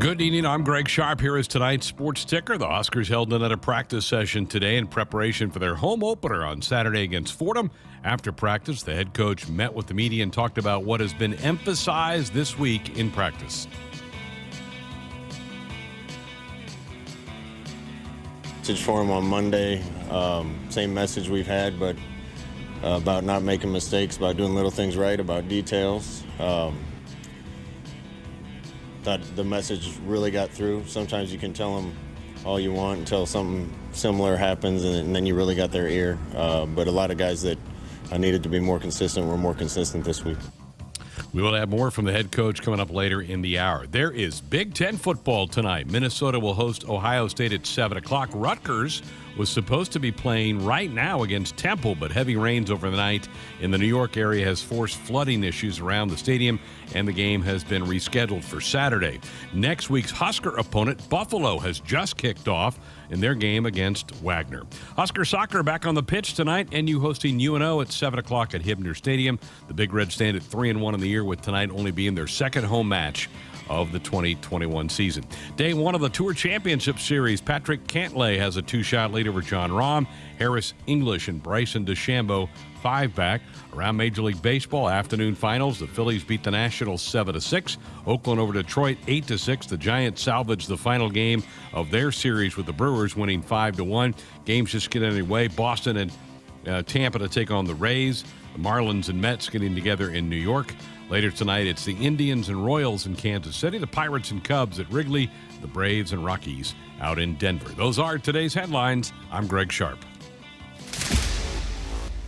Good evening. I'm Greg Sharpe. Here is tonight's sports ticker. The Huskers held another practice session today in preparation for their home opener on Saturday against Fordham. After practice, the head coach met with the media and talked about what has been emphasized this week in practice. Message for him on Monday, same message we've had, but about not making mistakes, about doing little things right, about details. Thought the message really got through. Sometimes you can tell them all you want until something similar happens, and then you really got their ear. But a lot of guys that needed to be more consistent were more consistent this week. We will have more from the head coach coming up later in the hour. There is Big Ten football tonight. Minnesota will host Ohio State at 7 o'clock. Rutgers was supposed to be playing right now against Temple, but heavy rains over the night in the New York area has forced flooding issues around the stadium, and the game has been rescheduled for Saturday. Next week's Husker opponent, Buffalo, has just kicked off in their game against Wagner. Husker soccer back on the pitch tonight, NU hosting UNO at 7 o'clock at Hibner Stadium. The Big Red stand at 3-1 in the year, with tonight only being their second home match of the 2021 season. Day one of the Tour Championship Series, Patrick Cantlay has a two-shot lead over John Rahm. Harris English and Bryson DeChambeau 5-back. Around Major League Baseball afternoon finals, the Phillies beat the Nationals 7-6. Oakland over Detroit 8-6. The Giants salvaged the final game of their series with the Brewers winning 5-1. Games just get underway. Boston and Tampa to take on the Rays. The Marlins and Mets getting together in New York. Later tonight, it's the Indians and Royals in Kansas City, the Pirates and Cubs at Wrigley, the Braves and Rockies out in Denver. Those are today's headlines. I'm Greg Sharpe.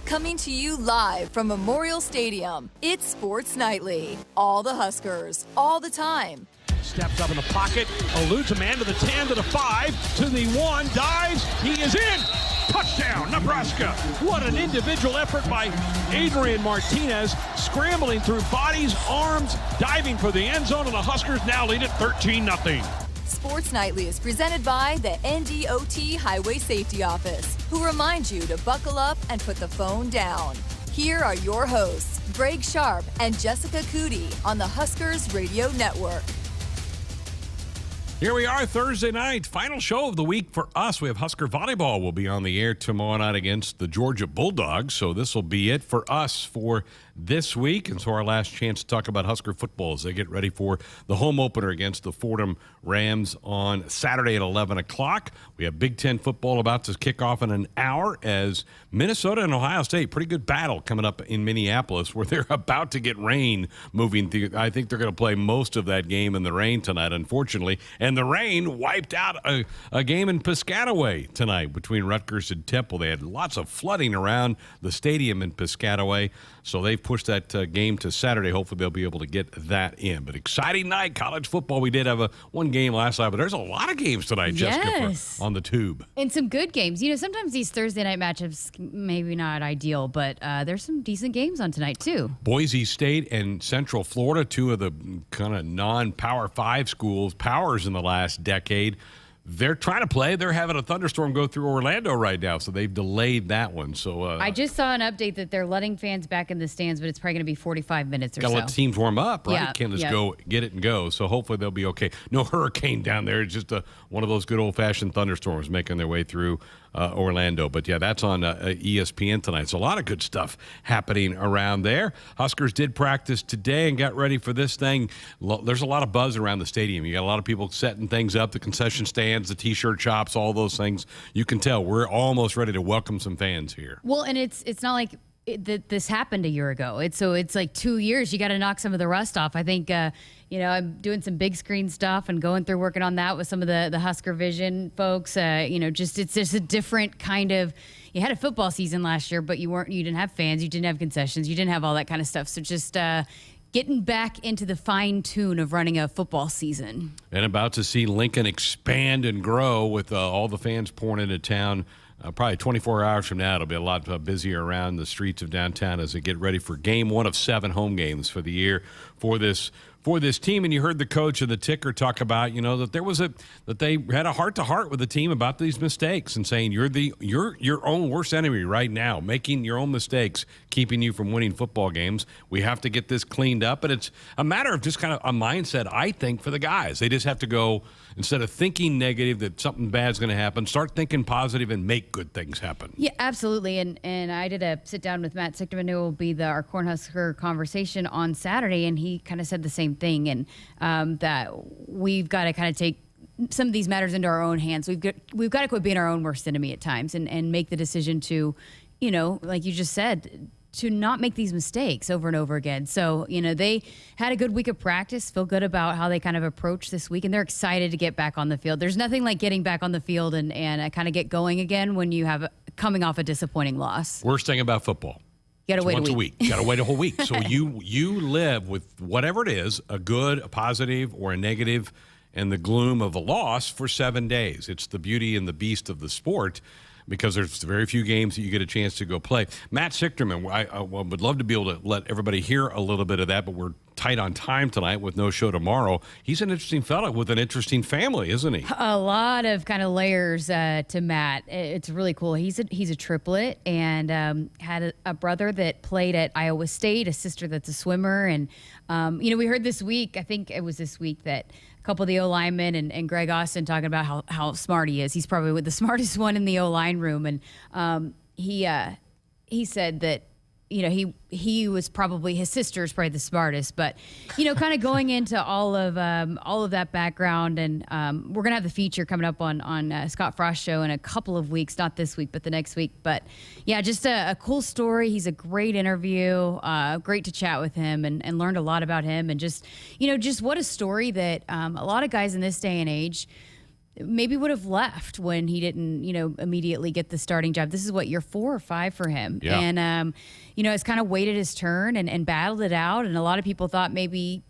Coming to you live from Memorial Stadium, it's Sports Nightly. All the Huskers, all the time. Steps up in the pocket, eludes a man to the 10, to the 5, to the 1, dives, he is in! Touchdown, Nebraska! What an individual effort by Adrian Martinez, scrambling through bodies, arms, diving for the end zone, and the Huskers now lead it 13-0. Sports Nightly is presented by the NDOT Highway Safety Office, who reminds you to buckle up and put the phone down. Here are your hosts, Greg Sharpe and Jessica Coody on the Huskers Radio Network. Here we are, Thursday night, final show of the week for us. We have Husker Volleyball will be on the air tomorrow night against the Georgia Bulldogs, so this will be it for us for this week. And so our last chance to talk about Husker football as they get ready for the home opener against the Fordham Rams on Saturday at 11 o'clock. We have Big Ten football about to kick off in an hour as Minnesota and Ohio State, pretty good battle coming up in Minneapolis where they're about to get rain moving through. I think they're going to play most of that game in the rain tonight, unfortunately. And the rain wiped out a game in Piscataway tonight between Rutgers and Temple. They had lots of flooding around the stadium in Piscataway, so they've pushed that game to Saturday. Hopefully they'll be able to get that in. But exciting night, college football. We did have one game last night, but there's a lot of games tonight, Jessica, on the tube. And some good games. You know, sometimes these Thursday night matchups maybe not ideal, but there's some decent games on tonight too. Boise State and Central Florida, two of the kind of non-Power 5 schools, powers in the last decade. They're trying to play. They're having a thunderstorm go through Orlando right now, so they've delayed that one. So I just saw an update that they're letting fans back in the stands, but it's probably going to be 45 minutes or so. Got to let teams warm up, right? Yeah, Can't just go get it and go. So hopefully they'll be okay. No hurricane down there. It's just one of those good old-fashioned thunderstorms making their way through Orlando. But, yeah, that's on ESPN tonight. So a lot of good stuff happening around there. Huskers did practice today and got ready for this thing. There's a lot of buzz around the stadium. You got a lot of people setting things up, the concession stands, the T-shirt shops, all those things. You can tell we're almost ready to welcome some fans here. Well, and it's not like this happened a year ago. It's like 2 years. You got to knock some of the rust off. I think, I'm doing some big screen stuff and going through working on that with some of the Husker Vision folks. It's just a different kind of. You had a football season last year, but you didn't have fans, you didn't have concessions, you didn't have all that kind of stuff. So just getting back into the fine tune of running a football season. And about to see Lincoln expand and grow with all the fans pouring into town. Probably 24 hours from now, it'll be a lot busier around the streets of downtown as they get ready for game one of 7 home games for the year for this for this team. And you heard the coach of the Ticker talk about, that they had a heart-to-heart with the team about these mistakes and saying you're your own worst enemy right now, making your own mistakes, keeping you from winning football games. We have to get this cleaned up. And it's a matter of just kind of a mindset, I think, for the guys. They just have to go, instead of thinking negative that something bad's going to happen, start thinking positive and make good things happen. Yeah, absolutely. And I did a sit-down with Matt Sichterman, who will be our Cornhusker conversation on Saturday, and he kind of said the same thing, and that we've got to kind of take some of these matters into our own hands. We've got to quit being our own worst enemy at times and make the decision to, like you just said, to not make these mistakes over and over again. So, they had a good week of practice, feel good about how they kind of approach this week, and they're excited to get back on the field. There's nothing like getting back on the field and kind of get going again when you have coming off a disappointing loss. Worst thing about football. You gotta wait once a week. You gotta wait a whole week. So you live with whatever it is, a good, a positive, or a negative, and the gloom of a loss for 7 days. It's the beauty and the beast of the sport, because there's very few games that you get a chance to go play. Matt Sichterman, I would love to be able to let everybody hear a little bit of that, but we're tight on time tonight with no show tomorrow. He's an interesting fella with an interesting family, isn't he? A lot of kind of layers to Matt. It's really cool. He's a triplet and had a brother that played at Iowa State, a sister that's a swimmer. And, we heard this week, I think it was this week, that a couple of the O-linemen and Greg Austin talking about how smart he is. He's probably the smartest one in the O-line room. And he said that, he was probably, his sister's probably the smartest, but, kind of going into all of that background. And we're going to have the feature coming up on Scott Frost's show in a couple of weeks, not this week, but the next week. But yeah, just a cool story. He's a great interview, great to chat with him and learned a lot about him. And just what a story that a lot of guys in this day and age maybe would have left when he didn't, immediately get the starting job. This is year 4 or 5 for him. Yeah. And, has kind of waited his turn and battled it out. And a lot of people thought maybe,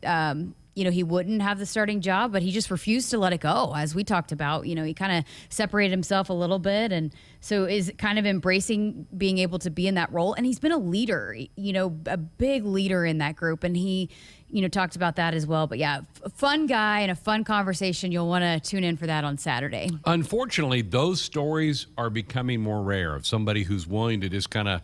he wouldn't have the starting job, but he just refused to let it go. As we talked about, he kind of separated himself a little bit. And so is kind of embracing being able to be in that role. And he's been a leader, a big leader in that group. And he, talked about that as well. But yeah, a fun guy and a fun conversation. You'll want to tune in for that on Saturday. Unfortunately, those stories are becoming more rare, of somebody who's willing to just kind of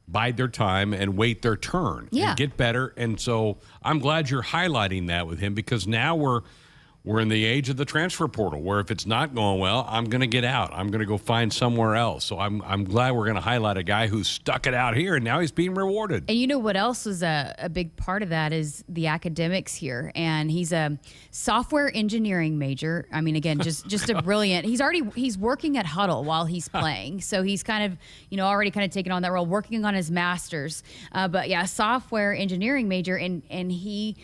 bide their time and wait their turn and get better. And so I'm glad you're highlighting that with him, because now we're in the age of the transfer portal, where if it's not going well, I'm going to get out. I'm going to go find somewhere else. So I'm glad we're going to highlight a guy who stuck it out here, and now he's being rewarded. And what else was a big part of that is the academics here. And he's a software engineering major. I mean, again, just a brilliant. He's working at Huddle while he's playing. So he's kind of, already kind of taken on that role, working on his master's. But yeah, software engineering major, and he,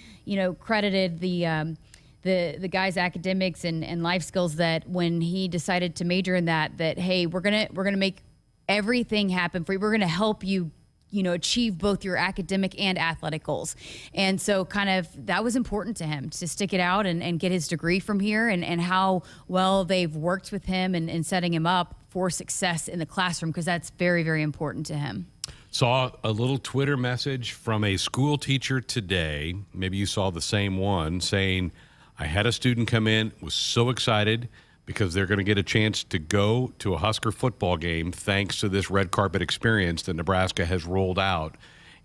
credited the guy's academics and life skills, that when he decided to major in that hey, we're gonna make everything happen for you. We're gonna help you, achieve both your academic and athletic goals. And so kind of that was important to him, to stick it out and get his degree from here, and how well they've worked with him and setting him up for success in the classroom, because that's very, very important to him. Saw a little Twitter message from a school teacher today. Maybe you saw the same one, saying, I had a student come in, was so excited because they're going to get a chance to go to a Husker football game thanks to this red carpet experience that Nebraska has rolled out.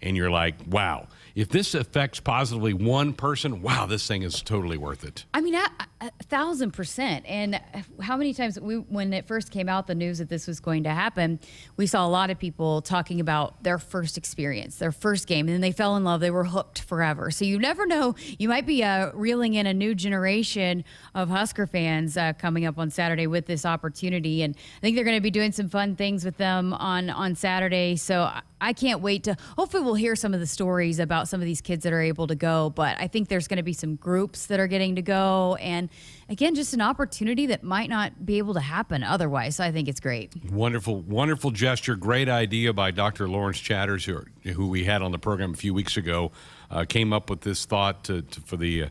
And you're like, wow, if this affects positively one person, wow, this thing is totally worth it. I mean, 1,000%. And how many times when it first came out, the news that this was going to happen, we saw a lot of people talking about their first experience, their first game, and then they fell in love. They were hooked forever. So you never know. You might be reeling in a new generation of Husker fans coming up on Saturday with this opportunity. And I think they're going to be doing some fun things with them on Saturday. So I can't wait to, hopefully we'll hear some of the stories about some of these kids that are able to go, but I think there's going to be some groups that are getting to go. And again, just an opportunity that might not be able to happen otherwise. So I think it's great. Wonderful, wonderful gesture. Great idea by Dr. Lawrence Chatters, who we had on the program a few weeks ago, came up with this thought for the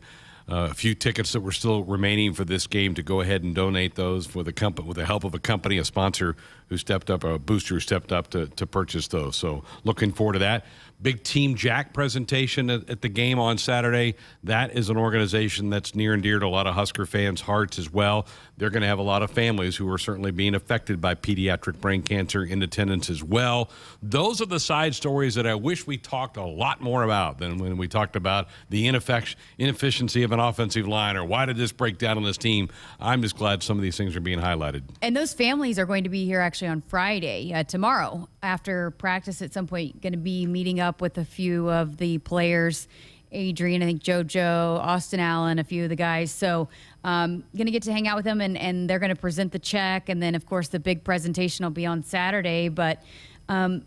few tickets that were still remaining for this game, to go ahead and donate those with the help of a company, a sponsor who stepped up, a booster who stepped up to purchase those. So looking forward to that. big Team Jack presentation at the game on Saturday. That is an organization that's near and dear to a lot of Husker fans' hearts as well. They're going to have a lot of families who are certainly being affected by pediatric brain cancer in attendance as well. Those are the side stories that I wish we talked a lot more about than when we talked about the inefficiency of an offensive line or why did this break down on this team. I'm just glad some of these things are being highlighted. And those families are going to be here actually on Friday, tomorrow, after practice at some point, going to be meeting up with a few of the players. Adrian, I think JoJo, Austin Allen, a few of the guys. So going to get to hang out with them, and they're going to present the check. And then, of course, the big presentation will be on Saturday. But, and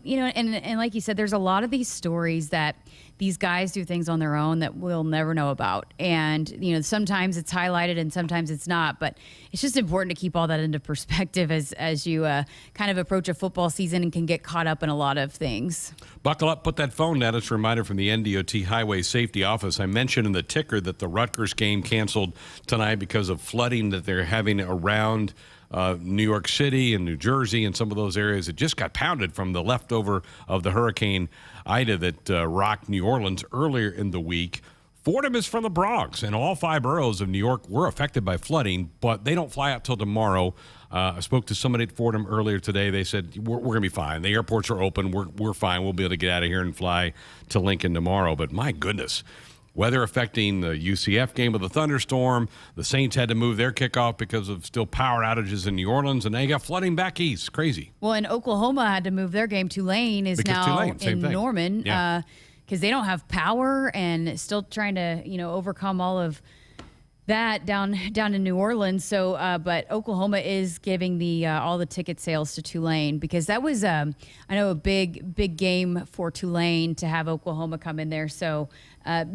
like you said, there's a lot of these stories that these guys do things on their own that we'll never know about. And, sometimes it's highlighted and sometimes it's not. But it's just important to keep all that into perspective as you kind of approach a football season and can get caught up in a lot of things. Buckle up, put that phone down. It's a reminder from the NDOT Highway Safety Office. I mentioned in the ticker that the Rutgers game canceled tonight because of flooding that they're having around New York City and New Jersey and some of those areas. It just got pounded from the leftover of the Hurricane Ida that rocked New Orleans earlier in the week. Fordham is from the Bronx, and all 5 boroughs of New York were affected by flooding, but they don't fly out till tomorrow. I spoke to somebody at Fordham earlier today. They said, we're going to be fine. The airports are open. We're fine. We'll be able to get out of here and fly to Lincoln tomorrow. But my goodness, weather affecting the UCF game with a thunderstorm. The Saints had to move their kickoff because of still power outages in New Orleans, and they got flooding back east. Crazy. Well, and Oklahoma had to move their game. Tulane is now in Norman because they don't have power and still trying to, overcome all of that down in New Orleans. So, but Oklahoma is giving the all the ticket sales to Tulane because that was, I know, a big game for Tulane to have Oklahoma come in there. So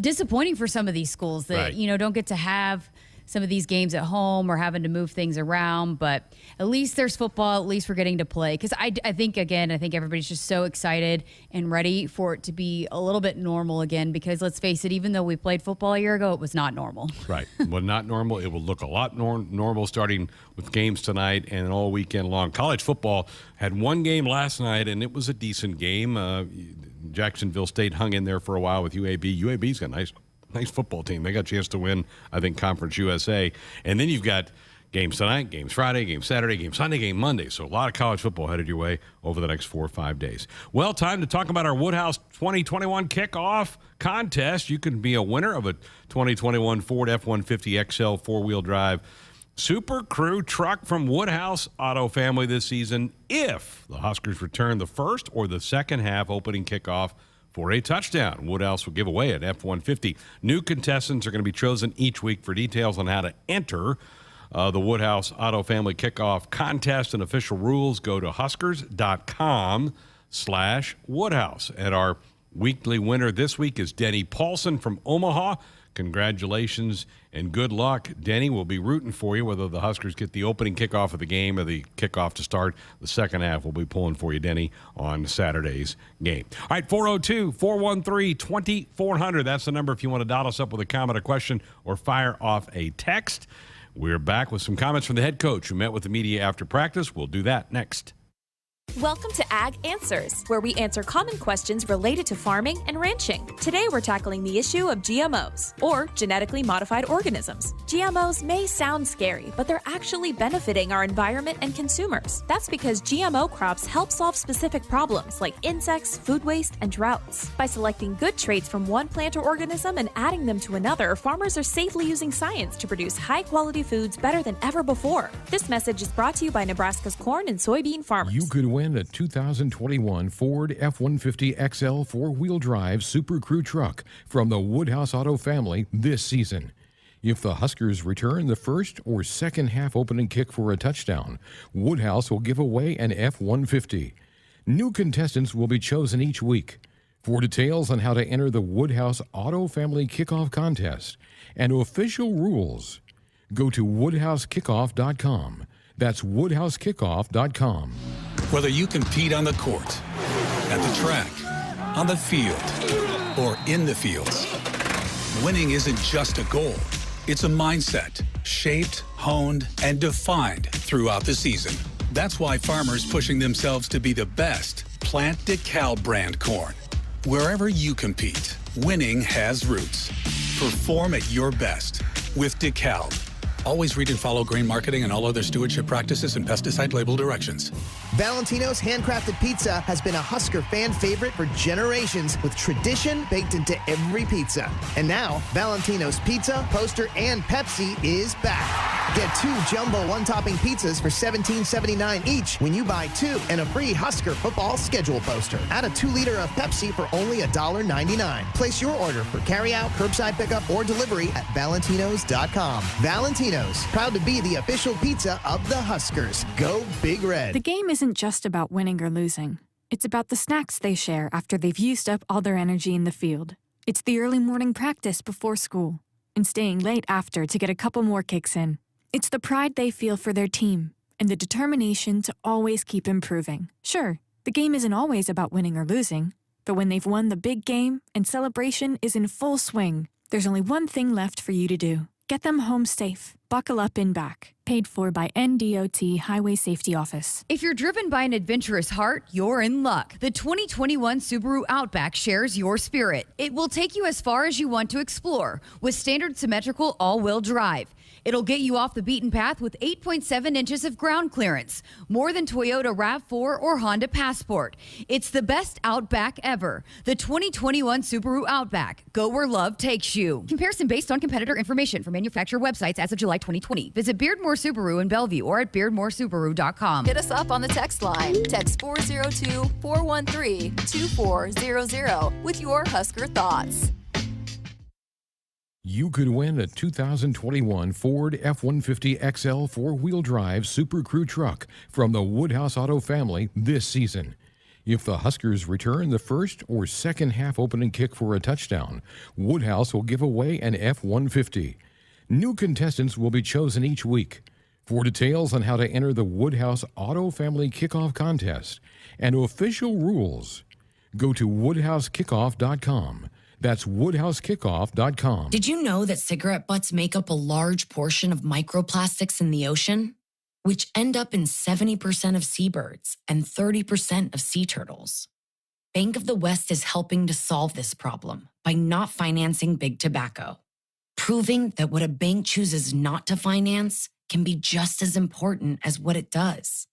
disappointing for some of these schools that, don't get to have some of these games at home or having to move things around, but at least there's football. At least we're getting to play. Because I think everybody's just so excited and ready for it to be a little bit normal again, because let's face it, even though we played football a year ago, it was not normal. Right. Well, not normal. It will look a lot normal starting with games tonight and all weekend long. College football had one game last night, and it was a decent game. Jacksonville State hung in there for a while with UAB. UAB's got a nice football team. They got a chance to win, I think, Conference USA. And then you've got games tonight, games Friday, games Saturday, game Sunday, game Monday. So a lot of college football headed your way over the next 4 or 5 days. Well, time to talk about our Woodhouse 2021 Kickoff contest. You can be a winner of a 2021 Ford F-150 XL four-wheel drive Super Crew truck from Woodhouse Auto Family this season if the Huskers return the first or the second half opening kickoff for a touchdown. Woodhouse will give away an F-150. New contestants are going to be chosen each week. For details on how to enter the Woodhouse Auto Family Kickoff contest and official rules, go to huskers.com/Woodhouse. And our weekly winner this week is Denny Paulson from Omaha. Congratulations and good luck, Denny. We'll be rooting for you, whether the Huskers get the opening kickoff of the game or the kickoff to start the second half. We'll be pulling for you, Denny, on Saturday's game. All right, 402-413-2400. That's the number if you want to dial us up with a comment, a question, or fire off a text. We're back with some comments from the head coach who met with the media after practice. We'll do that next. Welcome to Ag Answers, where we answer common questions related to farming and ranching. Today we're tackling the issue of GMOs, or genetically modified organisms. GMOs may sound scary, but they're actually benefiting our environment and consumers. That's because GMO crops help solve specific problems like insects, food waste, and droughts. By selecting good traits from one plant or organism and adding them to another, farmers are safely using science to produce high-quality foods better than ever before. This message is brought to you by Nebraska's corn and soybean farmers. You could win a 2021 Ford F-150 XL four-wheel drive Super Crew truck from the Woodhouse Auto Family this season. If the Huskers return the first or second half opening kick for a touchdown, Woodhouse will give away an F-150. New contestants will be chosen each week. For details on how to enter the Woodhouse Auto Family Kickoff Contest and official rules, go to woodhousekickoff.com. That's woodhousekickoff.com. Whether you compete on the court, at the track, on the field, or in the fields, winning isn't just a goal. It's a mindset, shaped, honed, and defined throughout the season. That's why farmers pushing themselves to be the best plant DeKalb brand corn. Wherever you compete, winning has roots. Perform at your best with DeKalb. Always read and follow grain marketing and all other stewardship practices and pesticide label directions. Valentino's handcrafted pizza has been a Husker fan favorite for generations, with tradition baked into every pizza. And now, Valentino's Pizza, Poster, and Pepsi is back. Get 2 jumbo one-topping pizzas for $17.79 each when you buy 2 and a free Husker football schedule poster. Add a 2-liter of Pepsi for only $1.99. Place your order for carryout, curbside pickup, or delivery at valentinos.com. Valentino's, proud to be the official pizza of the Huskers. Go Big Red. The game isn't just about winning or losing. It's about the snacks they share after they've used up all their energy in the field. It's the early morning practice before school and staying late after to get a couple more kicks in. It's the pride they feel for their team and the determination to always keep improving. Sure, the game isn't always about winning or losing, but when they've won the big game and celebration is in full swing, there's only one thing left for you to do. Get them home safe. Buckle up and back. Paid for by NDOT Highway Safety Office. If you're driven by an adventurous heart, you're in luck. The 2021 Subaru Outback shares your spirit. It will take you as far as you want to explore with standard symmetrical all-wheel drive. It'll get you off the beaten path with 8.7 inches of ground clearance, more than Toyota RAV4 or Honda Passport. It's the best Outback ever. The 2021 Subaru Outback. Go where love takes you. Comparison based on competitor information from manufacturer websites as of July 2020. Visit Beardmore Subaru in Bellevue or at BeardmoreSubaru.com. Hit us up on the text line. Text 402-413-2400 with your Husker thoughts. You could win a 2021 Ford F-150 XL four-wheel drive Super Crew truck from the Woodhouse Auto family this season. If the Huskers return the first or second half opening kick for a touchdown, Woodhouse will give away an F-150. New contestants will be chosen each week. For details on how to enter the Woodhouse Auto Family Kickoff contest and official rules, go to woodhousekickoff.com. That's woodhousekickoff.com. Did you know that cigarette butts make up a large portion of microplastics in the ocean, which end up in 70% of seabirds and 30% of sea turtles? Bank of the West is helping to solve this problem by not financing big tobacco, proving that what a bank chooses not to finance can be just as important as what it does.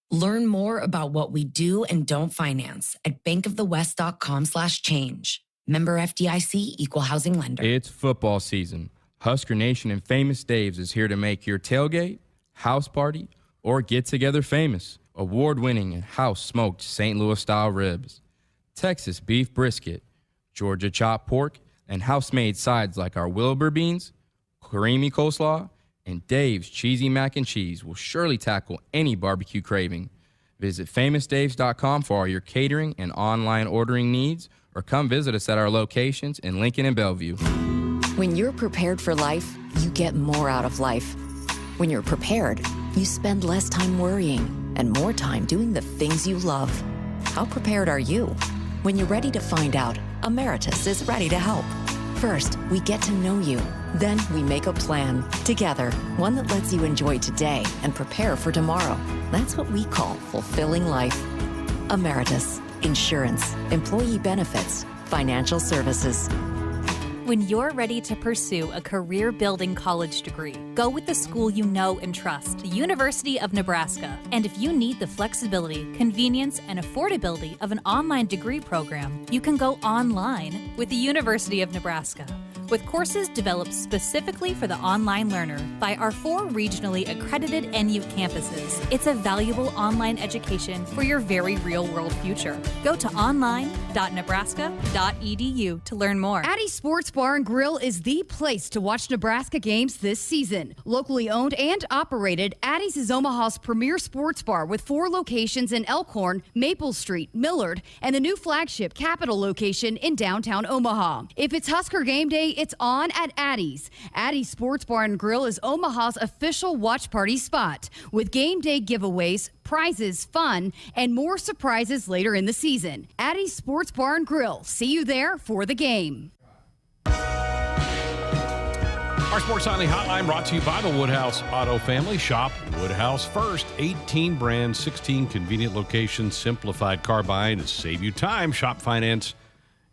Learn more about what we do and don't finance at bankofthewest.com/change. Member FDIC, Equal Housing Lender. It's football season. Husker Nation and Famous Dave's is here to make your tailgate, house party, or get-together famous. Award-winning and house-smoked St. Louis-style ribs, Texas beef brisket, Georgia chopped pork, and house-made sides like our Wilbur beans, creamy coleslaw, and Dave's cheesy mac and cheese will surely tackle any barbecue craving. Visit famousdaves.com for all your catering and online ordering needs, or come visit us at our locations in Lincoln and Bellevue. When you're prepared for life, you get more out of life. When you're prepared, you spend less time worrying and more time doing the things you love. How prepared are you? When you're ready to find out, Emeritus is ready to help. First, we get to know you. Then we make a plan together, one that lets you enjoy today and prepare for tomorrow. That's what we call fulfilling life. Emeritus. Insurance, employee benefits, financial services. When you're ready to pursue a career-building college degree, go with the school you know and trust, the University of Nebraska. And if you need the flexibility, convenience, and affordability of an online degree program, you can go online with the University of Nebraska. With courses developed specifically for the online learner by our 4 regionally accredited NU campuses, it's a valuable online education for your very real-world future. Go to online.nebraska.edu to learn more. Addie's Sports Bar and Grill is the place to watch Nebraska games this season. Locally owned and operated, Addie's is Omaha's premier sports bar with 4 locations in Elkhorn, Maple Street, Millard, and the new flagship Capitol location in downtown Omaha. If it's Husker game day, it's on at Addie's. Addie's Sports Bar and Grill is Omaha's official watch party spot with game day giveaways, prizes, fun, and more surprises later in the season. Addie's Sports Bar and Grill. See you there for the game. Our Sports Only Hotline brought to you by the Woodhouse Auto family. Shop Woodhouse first. 18 brands, 16 convenient locations, simplified car buying to save you time. Shop finance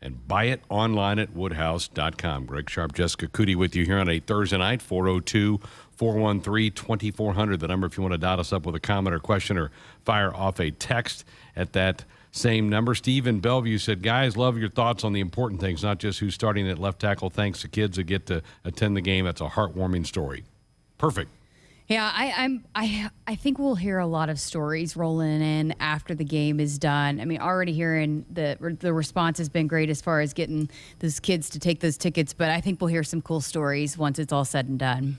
and buy it online at woodhouse.com. Greg Sharpe, Jessica Coody with you here on a Thursday night, 402-413-2400. The number if you want to dot us up with a comment or question or fire off a text at that same number. Steve in Bellevue said, guys, love your thoughts on the important things, not just who's starting at left tackle. Thanks to kids that get to attend the game. That's a heartwarming story. Perfect. Yeah, I think we'll hear a lot of stories rolling in after the game is done. I mean, already hearing the response has been great as far as getting those kids to take those tickets, but I think we'll hear some cool stories once it's all said and done.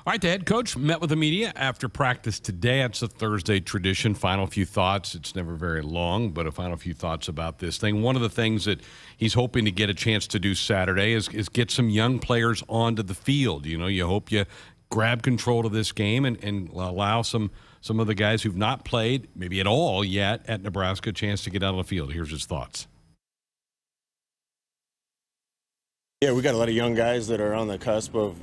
All right, the head coach met with the media after practice today. It's a Thursday tradition. Final few thoughts. It's never very long, but a final few thoughts about this thing. One of the things that he's hoping to get a chance to do Saturday is get some young players onto the field. You know, you hope you grab control of this game and allow some of the guys who've not played, maybe at all yet, at Nebraska, a chance to get out on the field. Here's his thoughts. Yeah, we got a lot of young guys that are on the cusp of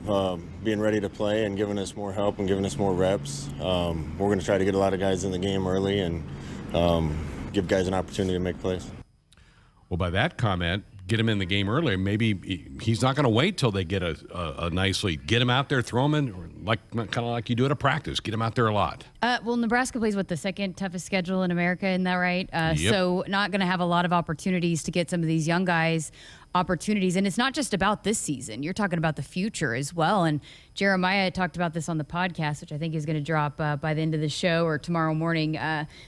being ready to play and giving us more help and giving us more reps. We're going to try to get a lot of guys in the game early and give guys an opportunity to make plays. Well, by that comment, get him in the game earlier. Maybe he's not going to wait till they get a nice lead. Get him out there, throw him in, kind of like you do at a practice. Get him out there a lot. Well, Nebraska plays the second toughest schedule in America, isn't that right? Yep. So not going to have a lot of opportunities to get some of these young guys opportunities. And it's not just about this season. You're talking about the future as well. And Jeremiah talked about this on the podcast, which I think is going to drop by the end of the show or tomorrow morning.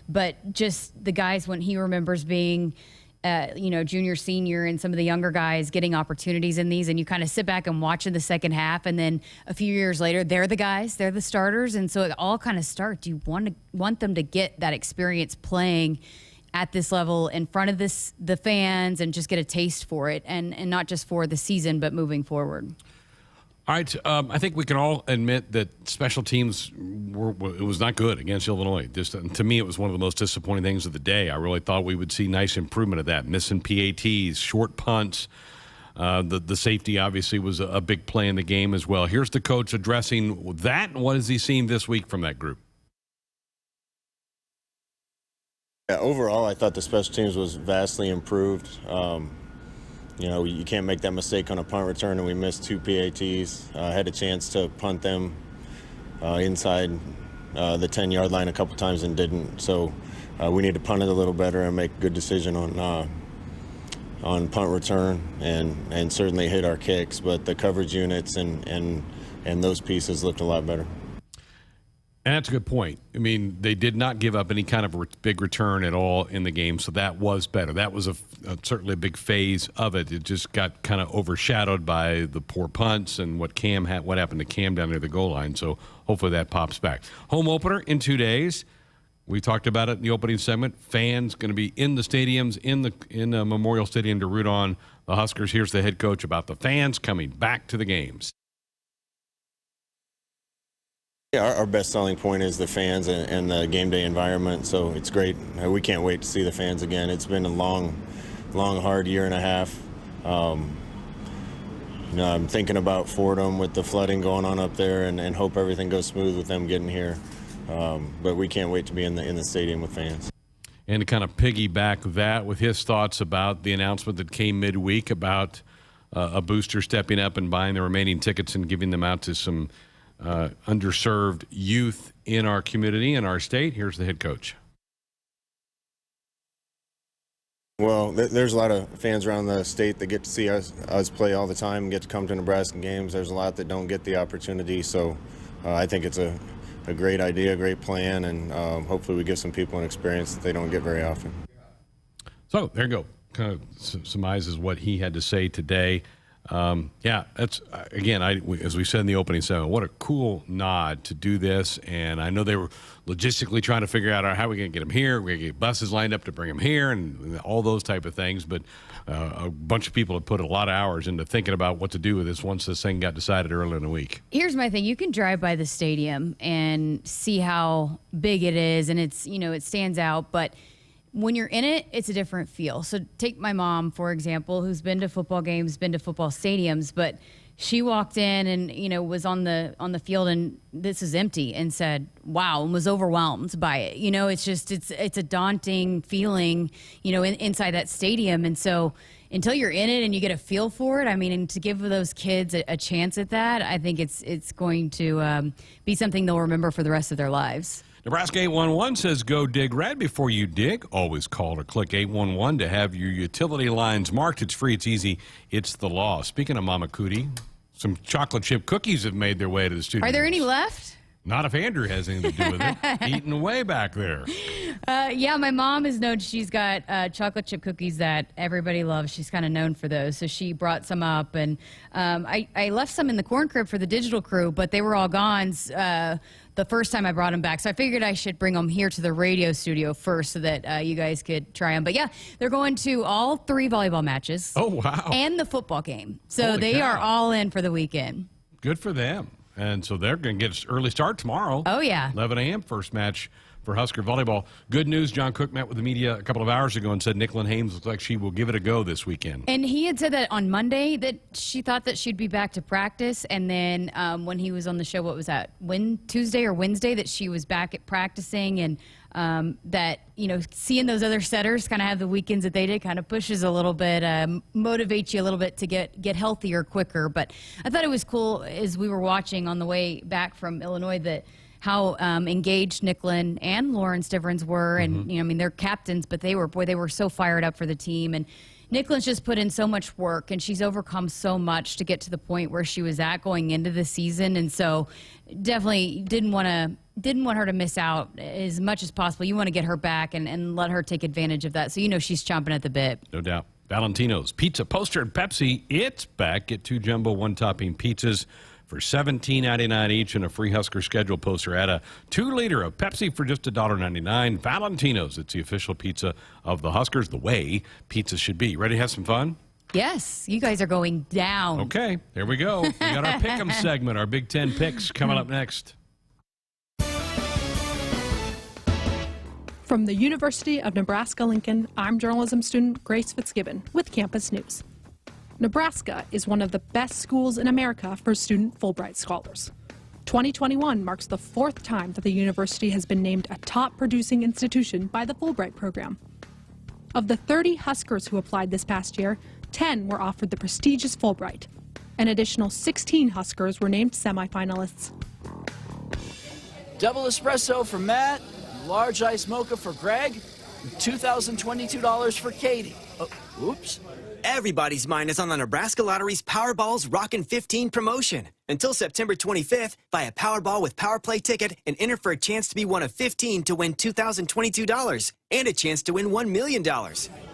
But just the guys, when he remembers being junior, senior, and some of the younger guys getting opportunities in these, and you kind of sit back and watch in the second half, and then a few years later, they're the guys, they're the starters, and so it all kind of starts. You want them to get that experience playing at this level in front of the fans and just get a taste for it, and not just for the season, but moving forward. All right, I think we can all admit that special teams it was not good against Illinois. Just to me, it was one of the most disappointing things of the day. I really thought we would see nice improvement of that. Missing PATs, short punts. The safety obviously was a big play in the game as well. Here's the coach addressing that, and what has he seen this week from that group? Yeah, overall, I thought the special teams was vastly improved. You can't make that mistake on a punt return, and we missed 2 PATs. Had a chance to punt them inside the 10-yard line a couple times and didn't. So we need to punt it a little better and make a good decision on punt return and certainly hit our kicks. But the coverage units and those pieces looked a lot better. And that's a good point. I mean, they did not give up any kind of big return at all in the game, so that was better. That was certainly a big phase of it. It just got kind of overshadowed by the poor punts and what happened to Cam down near the goal line. So hopefully that pops back. Home opener in 2 days. We talked about it in the opening segment. Fans going to be in the stadiums, in the Memorial Stadium to root on the Huskers. Here's the head coach about the fans coming back to the games. Yeah, our best selling point is the fans and the game day environment, so it's great. We can't wait to see the fans again. It's been a long, hard year and a half. I'm thinking about Fordham with the flooding going on up there and hope everything goes smooth with them getting here. But we can't wait to be in the stadium with fans. And to kind of piggyback that with his thoughts about the announcement that came midweek about a booster stepping up and buying the remaining tickets and giving them out to some underserved youth in our community, in our state. Here's the head coach. Well, there's a lot of fans around the state that get to see us play all the time and get to come to Nebraska games. There's a lot that don't get the opportunity, so I think it's a great idea, a great plan, and hopefully we give some people an experience that they don't get very often. So there you go. Kind of surmises what he had to say today. That's again, as we said in the opening segment, what a cool nod to do this. And I know they were logistically trying to figure out how we're going to get them here. We're going to get buses lined up to bring them here and all those type of things. But a bunch of people have put a lot of hours into thinking about what to do with this once this thing got decided earlier in the week. Here's my thing. You can drive by the stadium and see how big it is, and it's, it stands out, but when you're in it, it's a different feel. So take my mom, for example, who's been to football games, been to football stadiums, but she walked in and, was on the field and this is empty and said, wow, and was overwhelmed by it. It's just, it's a daunting feeling, inside that stadium. And so until you're in it and you get a feel for it, I mean, and to give those kids a chance at that, I think it's going to be something they'll remember for the rest of their lives. Nebraska 811 says go dig red before you dig. Always call or click 811 to have your utility lines marked. It's free, it's easy, it's the law. Speaking of Mama Coody, some chocolate chip cookies have made their way to the studio. Are there any left? Not if Andrew has anything to do with it. Eating away back there. Yeah, my mom is known. She's got chocolate chip cookies that everybody loves. She's kind of known for those. So she brought some up, and I left some in the corn crib for the digital crew, but they were all gone the first time I brought them back. So I figured I should bring them here to the radio studio first so that you guys could try them. But yeah, they're going to all 3 volleyball matches. Oh, wow. And the football game. So Holy they cow. are all in for the weekend. Good for them. And so they're going to get an early start tomorrow. Oh, yeah. 11 a.m. first match for Husker volleyball. Good news, John Cook met with the media a couple of hours ago and said Nicklin Hames looks like she will give it a go this weekend. And he had said that on Monday that she thought that she'd be back to practice. And then when he was on the show, what was that, Tuesday or Wednesday, that she was back at practicing, and that, you know, seeing those other setters kind of have the weekends that they did kind of pushes a little bit, motivates you a little bit to get healthier quicker. But I thought it was cool as we were watching on the way back from Illinois that how engaged Nicklin and Lauren Stivrins were. And, you know, I mean, they're captains, but they were so fired up for the team. And Nicklin's just put in so much work, and she's overcome so much to get to the point where she was at going into the season. And so definitely didn't want her to miss out as much as possible. You want to get her back and let her take advantage of that. So, you know, she's chomping at the bit. No doubt. Valentino's Pizza Poster and Pepsi, it's back. Get 2 jumbo 1-topping pizzas for $17.99 each and a free Husker schedule poster. Add a 2-liter of Pepsi for just $1.99. Valentino's, it's the official pizza of the Huskers, the way pizza should be. Ready to have some fun? Yes, you guys are going down. Okay, here we go. We got our Pick'em segment, our Big Ten picks coming up next. From the University of Nebraska-Lincoln, I'm journalism student Grace Fitzgibbon with Campus News. Nebraska is one of the best schools in America for student Fulbright scholars. 2021 marks the 4th time that the university has been named a top producing institution by the Fulbright program. Of the 30 Huskers who applied this past year, 10 were offered the prestigious Fulbright. An additional 16 Huskers were named semifinalists. Double espresso for Matt, large ice mocha for Greg, $2,022 for Katie. Oh, oops. Everybody's mind is on the Nebraska Lottery's Powerball's Rockin' 15 promotion. Until September 25th, buy a Powerball with Power Play ticket and enter for a chance to be one of 15 to win $2,022 and a chance to win $1 million.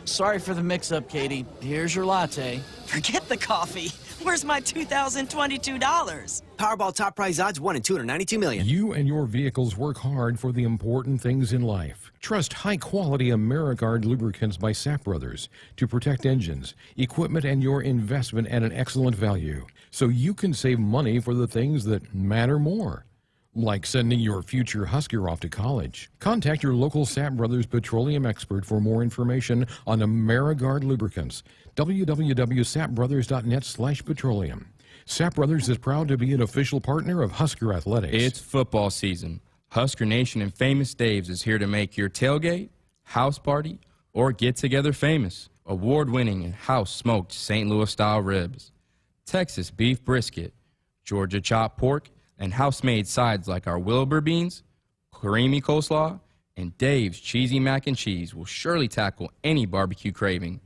Sorry for the mix-up, Katie. Here's your latte. Forget the coffee. Where's my $2,022? Powerball top prize odds 1 in 292 million. You and your vehicles work hard for the important things in life. Trust high-quality AmeriGuard lubricants by Sap Brothers to protect engines, equipment, and your investment at an excellent value, so you can save money for the things that matter more. Like sending your future Husker off to college. Contact your local Sap Brothers petroleum expert for more information on AmeriGuard lubricants. www.sapbrothers.net/petroleum. Sap Brothers is proud to be an official partner of Husker Athletics. It's football season. Husker Nation and Famous Dave's is here to make your tailgate, house party, or get-together famous. Award-winning and house-smoked St. Louis-style ribs, Texas beef brisket, Georgia chopped pork, and house-made sides like our Wilbur beans, creamy coleslaw, and Dave's cheesy mac and cheese will surely tackle any barbecue craving.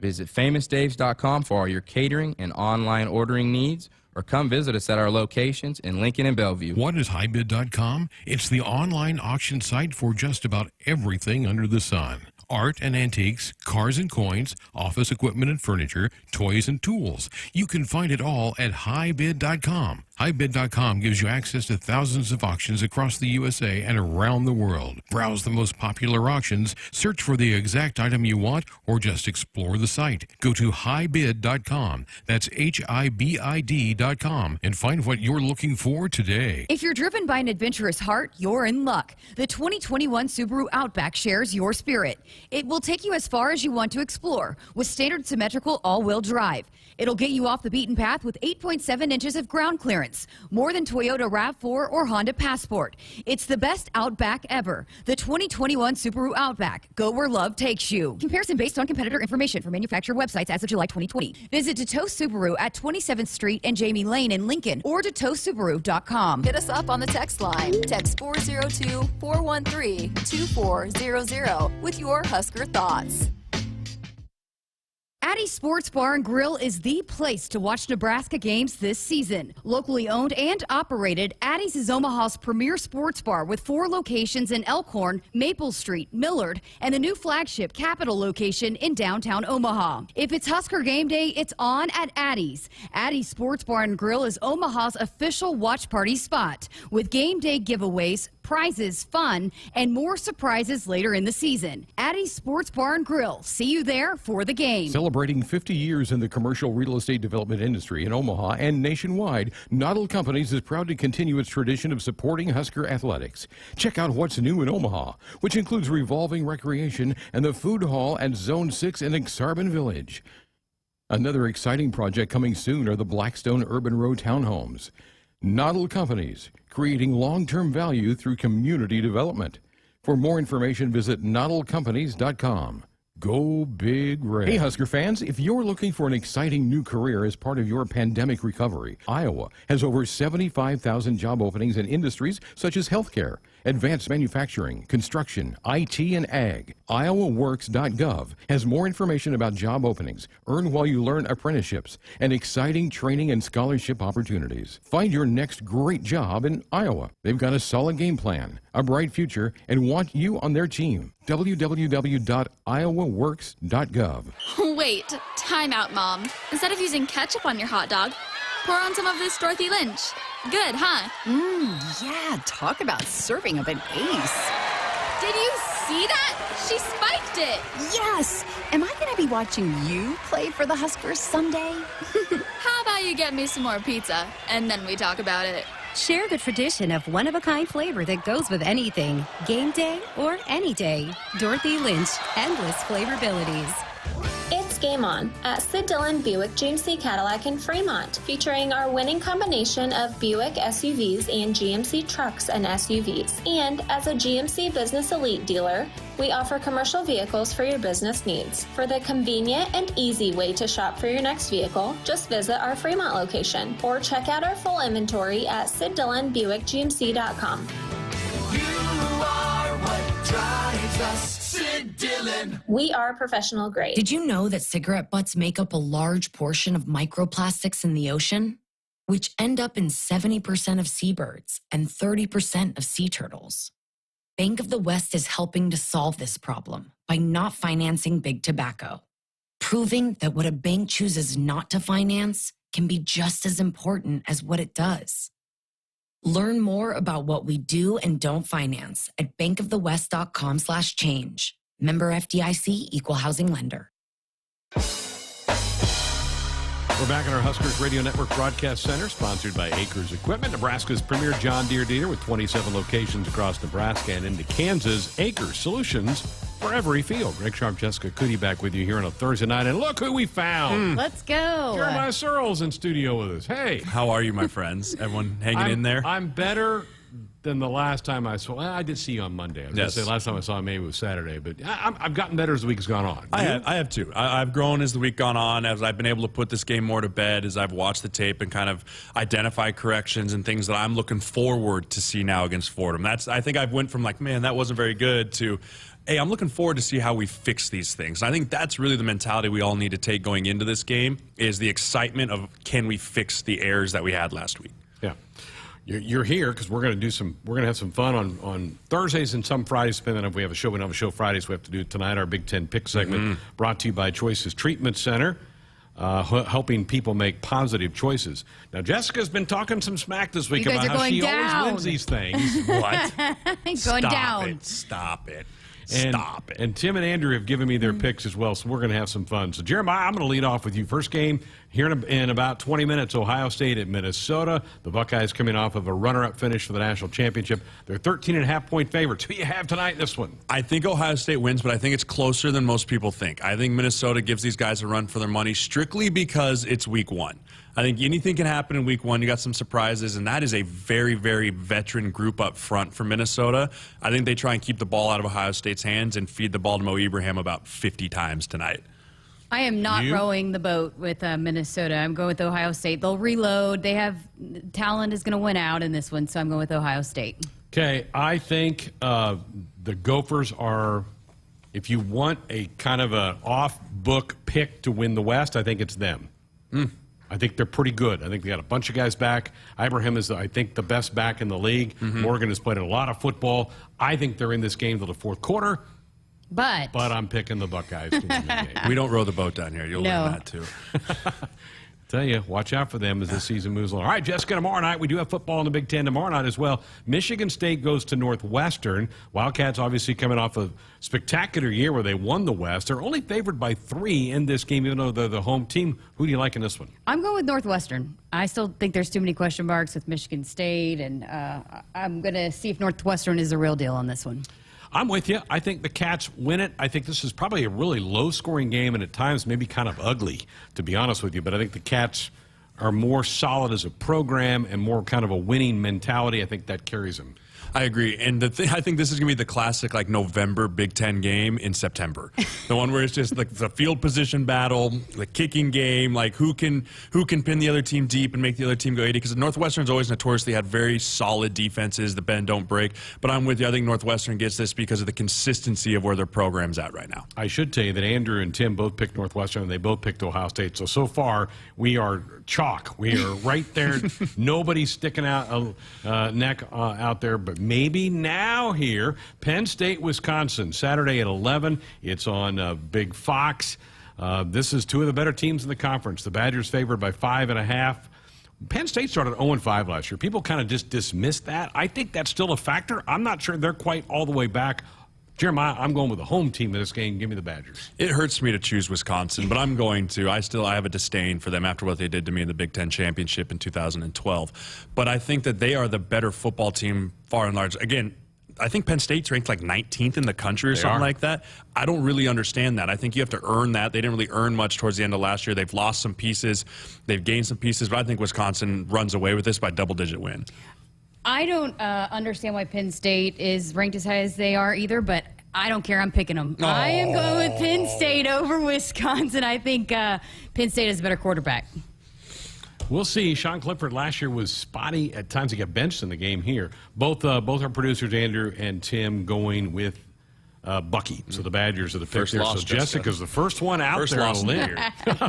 Visit famousdaves.com for all your catering and online ordering needs, or come visit us at our locations in Lincoln and Bellevue. What is highbid.com? It's the online auction site for just about everything under the sun. Art and antiques, cars and coins, office equipment and furniture, toys and tools. You can find it all at highbid.com. Highbid.com gives you access to thousands of auctions across the USA and around the world. Browse the most popular auctions, search for the exact item you want, or just explore the site. Go to highbid.com. That's HIBID.com and find what you're looking for today. If you're driven by an adventurous heart, you're in luck. The 2021 Subaru Outback shares your spirit. It will take you as far as you want to explore with standard symmetrical all-wheel drive. It'll get you off the beaten path with 8.7 inches of ground clearance. insurance. More than Toyota RAV4 or Honda Passport. It's the best Outback ever. The 2021 Subaru Outback. Go where love takes you. Comparison based on competitor information from manufacturer websites as of July 2020. Visit DeTost Subaru at 27th Street and Jamie Lane in Lincoln or DeTostSubaru.com. Hit us up on the text line. Text 402-413-2400 with your Husker thoughts. Addie's Sports Bar and Grill is the place to watch Nebraska games this season. Locally owned and operated, Addie's is Omaha's premier sports bar with 4 locations in Elkhorn, Maple Street, Millard, and the new flagship Capitol location in downtown Omaha. If it's Husker game day, it's on at Addie's. Addie's Sports Bar and Grill is Omaha's official watch party spot with game day giveaways, prizes, fun, and more surprises later in the season. Addie's Sports Bar and Grill. See you there for the game. Celebrating 50 years in the commercial real estate development industry in Omaha and nationwide, Knottle Companies is proud to continue its tradition of supporting Husker athletics. Check out what's new in Omaha, which includes revolving recreation and the food hall at Zone 6 in Exarban Village. Another exciting project coming soon are the Blackstone Urban Row townhomes. Knottle Companies, creating long-term value through community development. For more information, visit knottlecompanies.com. Go Big Red. Hey, Husker fans, if you're looking for an exciting new career as part of your pandemic recovery, Iowa has over 75,000 job openings in industries such as healthcare, advanced manufacturing, construction, IT, and ag. IowaWorks.gov has more information about job openings, earn while you learn apprenticeships, and exciting training and scholarship opportunities. Find your next great job in Iowa. They've got a solid game plan, a bright future, and want you on their team. www.iowaworks.gov. Wait, time out, Mom. Instead of using ketchup on your hot dog, pour on some of this Dorothy Lynch. Good, huh? Yeah, talk about serving up an ace. Did you see that? She spiked it. Yes. Am I going to be watching you play for the Huskers someday? How about you get me some more pizza, and then we talk about it. Share the tradition of one-of-a-kind flavor that goes with anything, game day or any day. Dorothy Lynch, endless flavorabilities. It's Game On at Sid Dillon Buick GMC Cadillac in Fremont, featuring our winning combination of Buick SUVs and GMC trucks and SUVs. And as a GMC Business Elite dealer, we offer commercial vehicles for your business needs. For the convenient and easy way to shop for your next vehicle, just visit our Fremont location or check out our full inventory at SidDillonBuickGMC.com. You are what drives us. Sid Dillon. We are professional grade. Did you know that cigarette butts make up a large portion of microplastics in the ocean, which end up in 70% of seabirds and 30% of sea turtles? Bank of the West is helping to solve this problem by not financing big tobacco, proving that what a bank chooses not to finance can be just as important as what it does. Learn more about what we do and don't finance at bankofthewest.com/change. Member FDIC, Equal Housing Lender. We're back in our Huskers Radio Network Broadcast Center, sponsored by Acres Equipment, Nebraska's premier John Deere dealer with 27 locations across Nebraska and into Kansas. Acres, solutions for every field. Greg Sharpe, Jessica Coody back with you here on a Thursday night. And look who we found. Let's go. Jeremiah Searles in studio with us. Hey. How are you, my friends? Everyone hanging in there? I'm better than the last time I saw. Well, I did see you on Monday. I was going to say last time I saw him maybe it was Saturday, but I've gotten better as the week has gone on. I have too. I've grown as the week gone on, as I've been able to put this game more to bed, as I've watched the tape and kind of identify corrections and things that I'm looking forward to see now against Fordham. I think I've went from like, man, that wasn't very good to, hey, I'm looking forward to see how we fix these things. And I think that's really the mentality we all need to take going into this game, is the excitement of, can we fix the errors that we had last week? Yeah. You're here because we're going to have some fun on Thursdays and some Fridays. Depending on if we have a show, we don't have a show Fridays. We have to do tonight our Big Ten pick segment, brought to you by Choices Treatment Center, helping people make positive choices. Now, Jessica's been talking some smack this week about how she always wins these things. What? Stop it. And Tim and Andrew have given me their picks as well, so we're going to have some fun. So, Jeremiah, I'm going to lead off with you. First game here in about 20 minutes, Ohio State at Minnesota. The Buckeyes coming off of a runner-up finish for the national championship. They're 13.5-point favorites. Who do you have tonight in this one? I think Ohio State wins, but I think it's closer than most people think. I think Minnesota gives these guys a run for their money strictly because it's week one. I think anything can happen in week one. You got some surprises, and that is a very, very veteran group up front for Minnesota. I think they try and keep the ball out of Ohio State's hands and feed the ball to Mo Ibrahim about 50 times tonight. I am not rowing the boat with Minnesota. I'm going with Ohio State. They'll reload. They have talent is going to win out in this one, so I'm going with Ohio State. Okay, I think the Gophers are, if you want a kind of an off-book pick to win the West, I think it's them. I think they're pretty good. I think they got a bunch of guys back. Ibrahim is, I think, the best back in the league. Morgan has played a lot of football. I think they're in this game till the fourth quarter. But I'm picking the Buckeyes to win the game. We don't row the boat down here. You'll learn that, too. Tell you, watch out for them as the season moves along. All right, Jessica, tomorrow night, we do have football in the Big Ten tomorrow night as well. Michigan State goes to Northwestern. Wildcats obviously coming off a spectacular year where they won the West. They're only favored by 3 in this game, even though they're the home team. Who do you like in this one? I'm going with Northwestern. I still think there's too many question marks with Michigan State, and I'm going to see if Northwestern is the real deal on this one. I'm with you. I think the Cats win it. I think this is probably a really low-scoring game and at times maybe kind of ugly, to be honest with you. But I think the Cats are more solid as a program and more kind of a winning mentality. I think that carries them. I agree. And I think this is going to be the classic like November Big Ten game in September. The one where it's just like the field position battle, the kicking game, like who can pin the other team deep and make the other team go 80. Because Northwestern's always notoriously had very solid defenses, the bend don't break. But I'm with you. I think Northwestern gets this because of the consistency of where their program's at right now. I should tell you that Andrew and Tim both picked Northwestern and they both picked Ohio State. So far, we are chalk. We are right there. Nobody's sticking out a neck out there, but maybe now here. Penn State, Wisconsin, Saturday at 11. It's on Big Fox. This is 2 of the better teams in the conference. The Badgers favored by 5.5. Penn State started 0-5 last year. People kind of just dismissed that. I think that's still a factor. I'm not sure they're quite all the way back. Jeremiah, I'm going with the home team in this game. Give me the Badgers. It hurts me to choose Wisconsin, but I'm going to. I have a disdain for them after what they did to me in the Big Ten Championship in 2012. But I think that they are the better football team far and large. Again, I think Penn State's ranked like 19th in the country or something like that. I don't really understand that. I think you have to earn that. They didn't really earn much towards the end of last year. They've lost some pieces. They've gained some pieces, but I think Wisconsin runs away with this by double-digit win. I don't understand why Penn State is ranked as high as they are either, but I don't care. I'm picking them. I am going with Penn State over Wisconsin. I think Penn State has a better quarterback. We'll see. Sean Clifford last year was spotty. At times he got benched in the game here. Both our producers, Andrew and Tim, going with Bucky. So the Badgers are the pick there. So Jessica's the first one out there on a limb.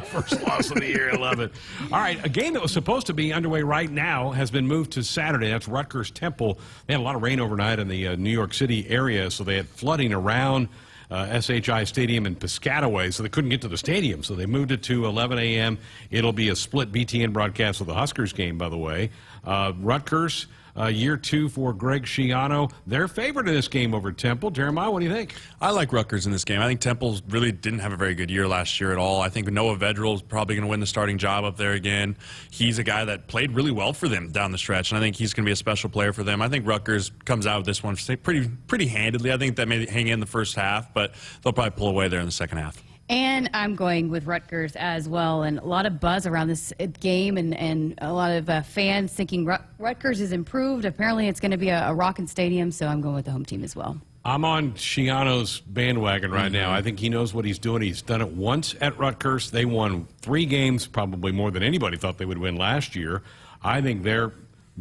First loss of the year. I love it. All right, a game that was supposed to be underway right now has been moved to Saturday. That's Rutgers Temple. They had a lot of rain overnight in the New York City area, so they had flooding around SHI Stadium in Piscataway, so they couldn't get to the stadium. So they moved it to 11 a.m. It'll be a split BTN broadcast of the Huskers game, by the way. Rutgers, year 2 for Greg Schiano. They're favored in this game over Temple. Jeremiah, what do you think? I like Rutgers in this game. I think Temple really didn't have a very good year last year at all. I think Noah Vedral is probably going to win the starting job up there again. He's a guy that played really well for them down the stretch, and I think he's going to be a special player for them. I think Rutgers comes out with this one pretty handedly. I think that may hang in the first half, but they'll probably pull away there in the second half. And I'm going with Rutgers as well. And a lot of buzz around this game and a lot of fans thinking Rutgers is improved. Apparently it's going to be a rocking stadium, so I'm going with the home team as well. I'm on Schiano's bandwagon right now. I think he knows what he's doing. He's done it once at Rutgers. They won 3 games, probably more than anybody thought they would win last year. I think they're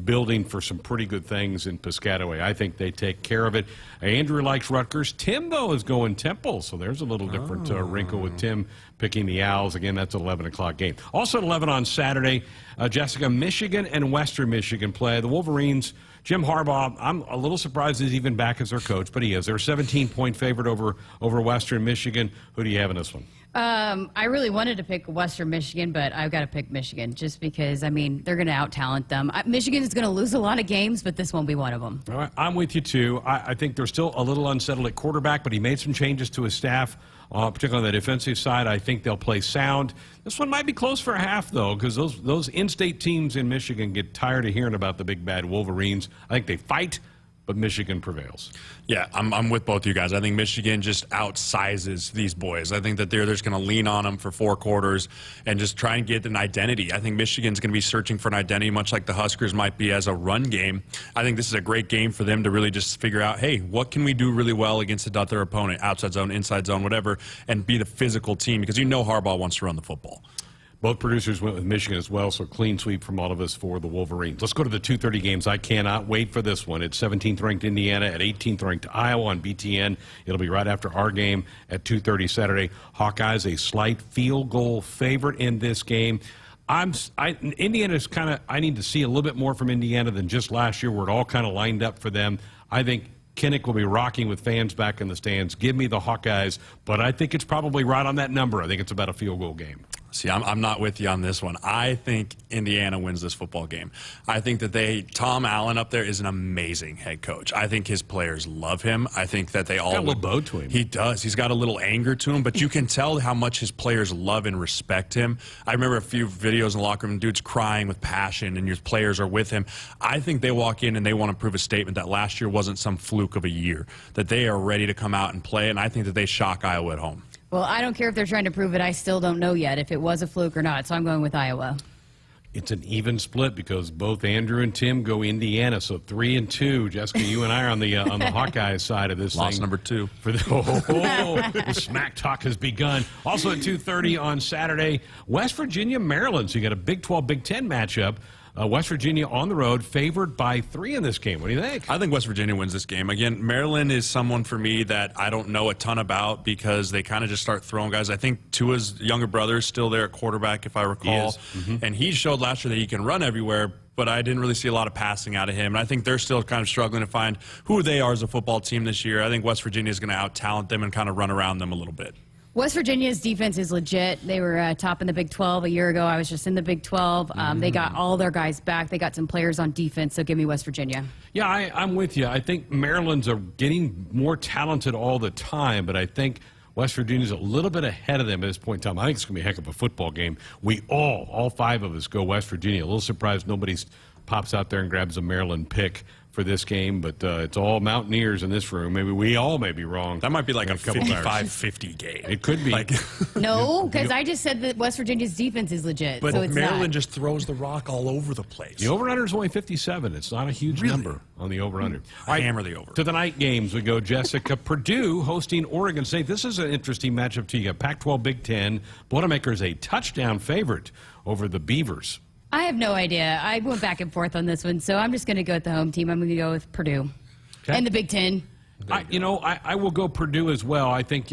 building for some pretty good things in Piscataway. I think they take care of it. Andrew likes Rutgers. Tim, though, is going Temple, so there's a little different wrinkle with Tim picking the Owls. Again, that's an 11 o'clock game. Also at 11 on Saturday, Jessica, Michigan and Western Michigan play. The Wolverines, Jim Harbaugh, I'm a little surprised he's even back as their coach, but he is. They're a 17-point favorite over Western Michigan. Who do you have in this one? I really wanted to pick Western Michigan, but I've got to pick Michigan just because, I mean, they're going to out-talent them. Michigan is going to lose a lot of games, but this won't be one of them. All right, I'm with you, too. I think they're still a little unsettled at quarterback, but he made some changes to his staff, particularly on the defensive side. I think they'll play sound. This one might be close for a half, though, because those in-state teams in Michigan get tired of hearing about the big, bad Wolverines. I think they fight. but Michigan prevails. Yeah, I'm with both you guys. I think Michigan just outsizes these boys. I think that they're just going to lean on them for 4 quarters and just try and get an identity. I think Michigan's going to be searching for an identity, much like the Huskers might be as a run game. I think this is a great game for them to really just figure out, hey, what can we do really well against another opponent, outside zone, inside zone, whatever, and be the physical team, because you know Harbaugh wants to run the football. Both producers went with Michigan as well, so clean sweep from all of us for the Wolverines. Let's go to the 2:30 games. I cannot wait for this one. It's 17th-ranked Indiana at 18th-ranked Iowa on BTN. It'll be right after our game at 2:30 Saturday. Hawkeyes a slight field goal favorite in this game. Indiana's kind of, I need to see a little bit more from Indiana than just last year where it all kind of lined up for them. I think Kinnick will be rocking with fans back in the stands. Give me the Hawkeyes, but I think it's probably right on that number. I think it's about a field goal game. See, I'm not with you on this one. I think Indiana wins this football game. I think that Tom Allen up there is an amazing head coach. I think his players love him. I think that they all got a little bow to him. He does. He's got a little anger to him, but you can tell how much his players love and respect him. I remember a few videos in the locker room, dudes crying with passion, and your players are with him. I think they walk in and they want to prove a statement that last year wasn't some fluke of a year, that they are ready to come out and play, and I think that they shock Iowa at home. Well, I don't care if they're trying to prove it. I still don't know yet if it was a fluke or not, so I'm going with Iowa. It's an even split because both Andrew and Tim go Indiana, so 3-2. Jessica, you and I are on the Hawkeyes side of this Loss thing. number 2. For the smack talk has begun. Also at 2:30 on Saturday, West Virginia, Maryland. So you got a Big 12, Big 10 matchup. West Virginia on the road, favored by 3 in this game. What do you think? I think West Virginia wins this game. Again, Maryland is someone for me that I don't know a ton about because they kind of just start throwing guys. I think Tua's younger brother is still there at quarterback, if I recall. And he showed last year that he can run everywhere, but I didn't really see a lot of passing out of him. And I think they're still kind of struggling to find who they are as a football team this year. I think West Virginia is going to out-talent them and kind of run around them a little bit. West Virginia's defense is legit. They were top in the Big 12 a year ago. I was just in the Big 12. They got all their guys back. They got some players on defense, so give me West Virginia. Yeah, I'm with you. I think Maryland's are getting more talented all the time, but I think West Virginia's a little bit ahead of them at this point in time. I think it's going to be a heck of a football game. We all 5 of us go West Virginia. A little surprised nobody pops out there and grabs a Maryland pick for this game, but it's all Mountaineers in this room. Maybe we all may be wrong. That might be like a 55-50 game. It could be. No, because I just said that West Virginia's defense is legit. But so it's Maryland not. just throws the rock all over the place. The over-under is only 57. It's not a huge number on the over-under. Hammer the over. To the night games we go, Jessica. Purdue hosting Oregon State. This is an interesting matchup to you. Pac-12, Big 10. Boilermakers a touchdown favorite over the Beavers. I have no idea. I went back and forth on this one, so I'm just going to go with the home team. I'm going to go with Purdue. Okay. And the Big 10. I will go Purdue as well. I think,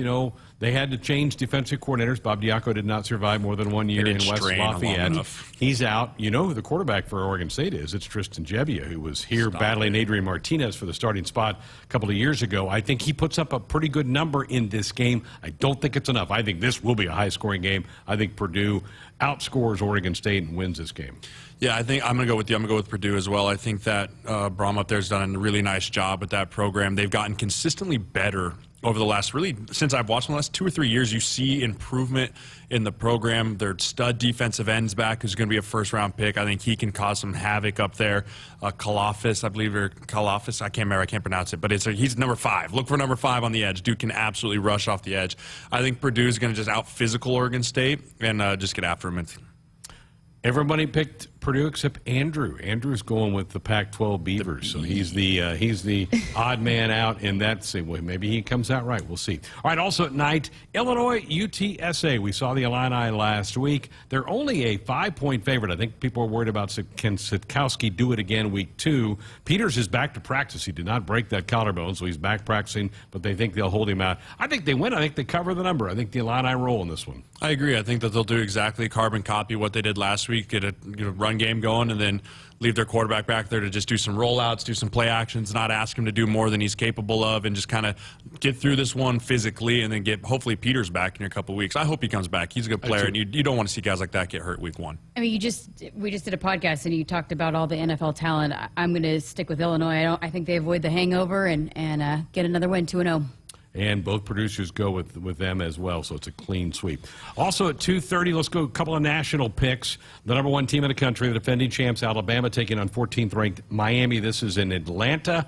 they had to change defensive coordinators. Bob Diaco did not survive more than 1 year in West Lafayette. He's out. You know who the quarterback for Oregon State is. It's Tristan Gebbia, who was here battling Adrian Martinez for the starting spot a couple of years ago. I think he puts up a pretty good number in this game. I don't think it's enough. I think this will be a high-scoring game. I think Purdue outscores Oregon State and wins this game. Yeah, I think I'm going to go with you. I'm going to go with Purdue as well. I think that Braum up there has done a really nice job with that program. They've gotten consistently better over the last, since I've watched them the last 2 or 3 years. You see improvement in the program. Their stud defensive ends back, who's going to be a first-round pick. I think he can cause some havoc up there. Kalafis, I believe, or Kalafis, I can't remember, I can't pronounce it, but he's number 5. Look for number 5 on the edge. Dude can absolutely rush off the edge. I think Purdue is going to just out-physical Oregon State and just get after him. Everybody picked Purdue except Andrew. Andrew's going with the Pac-12 Beavers, so he's the odd man out in that. Well, maybe he comes out right. We'll see. All right, also at night, Illinois UTSA. We saw the Illini last week. They're only a 5-point favorite. I think people are worried about can Sitkowski do it again week 2. Peters is back to practice. He did not break that collarbone, so he's back practicing, but they think they'll hold him out. I think they win. I think they cover the number. I think the Illini roll in this one. I agree. I think that they'll do exactly carbon copy what they did last week, get a run game going, and then leave their quarterback back there to just do some rollouts, do some play actions, not ask him to do more than he's capable of, and just kind of get through this one physically, and then get hopefully Peters back in a couple of weeks. I hope he comes back. He's a good player, and you don't want to see guys like that get hurt week 1. I mean, we just did a podcast, and you talked about all the NFL talent. I'm going to stick with Illinois. I think they avoid the hangover and get another win, 2-0. And both producers go with them as well, so it's a clean sweep. Also at 2:30, let's go a couple of national picks. The number 1 team in the country, the defending champs, Alabama, taking on 14th-ranked Miami. This is in Atlanta.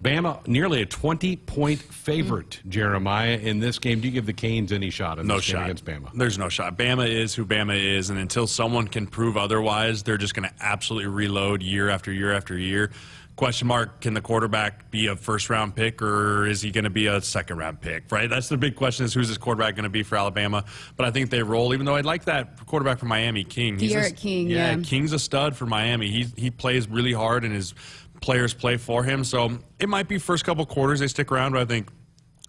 Bama, nearly a 20-point favorite, Jeremiah, in this game. Do you give the Canes any shot in this game against Bama? There's no shot. Bama is who Bama is, and until someone can prove otherwise, they're just going to absolutely reload year after year after year. Question mark, can the quarterback be a first-round pick, or is he going to be a second-round pick, right? That's the big question, is who's this quarterback going to be for Alabama? But I think they roll, even though I'd like that quarterback from Miami, King. King, yeah. King's a stud for Miami. He plays really hard, and his players play for him. So it might be first couple quarters they stick around, but I think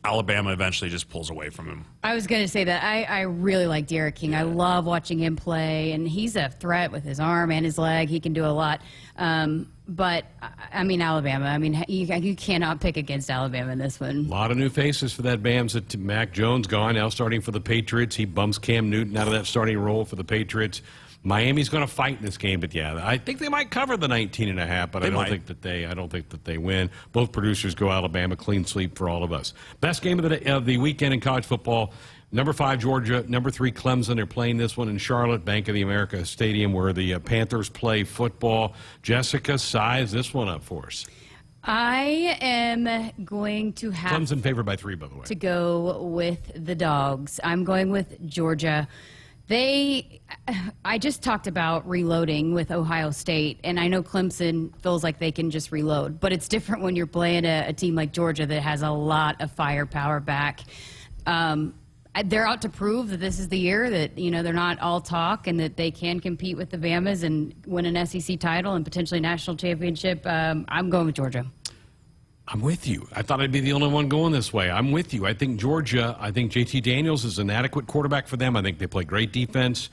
Alabama eventually just pulls away from him. I was going to say that I really like Deandre King. I love watching him play, and he's a threat with his arm and his leg. He can do a lot. But, I mean, Alabama, I mean, you cannot pick against Alabama in this one. A lot of new faces for that Bama. Mac Jones gone, now starting for the Patriots. He bumps Cam Newton out of that starting role for the Patriots. Miami's going to fight in this game, but yeah, I think they might cover the 19.5, but I don't think that they win. Both producers go Alabama, clean sweep for all of us. Best game of the weekend in college football. Number 5, Georgia. Number 3, Clemson. They're playing this one in Charlotte, Bank of the America Stadium, where the Panthers play football. Jessica, size this one up for us. I am going to have Clemson favored by 3, by the way. To go with the Dogs. I'm going with Georgia. I just talked about reloading with Ohio State, and I know Clemson feels like they can just reload, but it's different when you're playing a team like Georgia that has a lot of firepower back. They're out to prove that this is the year that, they're not all talk and that they can compete with the Bamas and win an SEC title and potentially national championship. I'm going with Georgia. I'm with you. I thought I'd be the only one going this way. I'm with you. I think Georgia, JT Daniels is an adequate quarterback for them. I think they play great defense.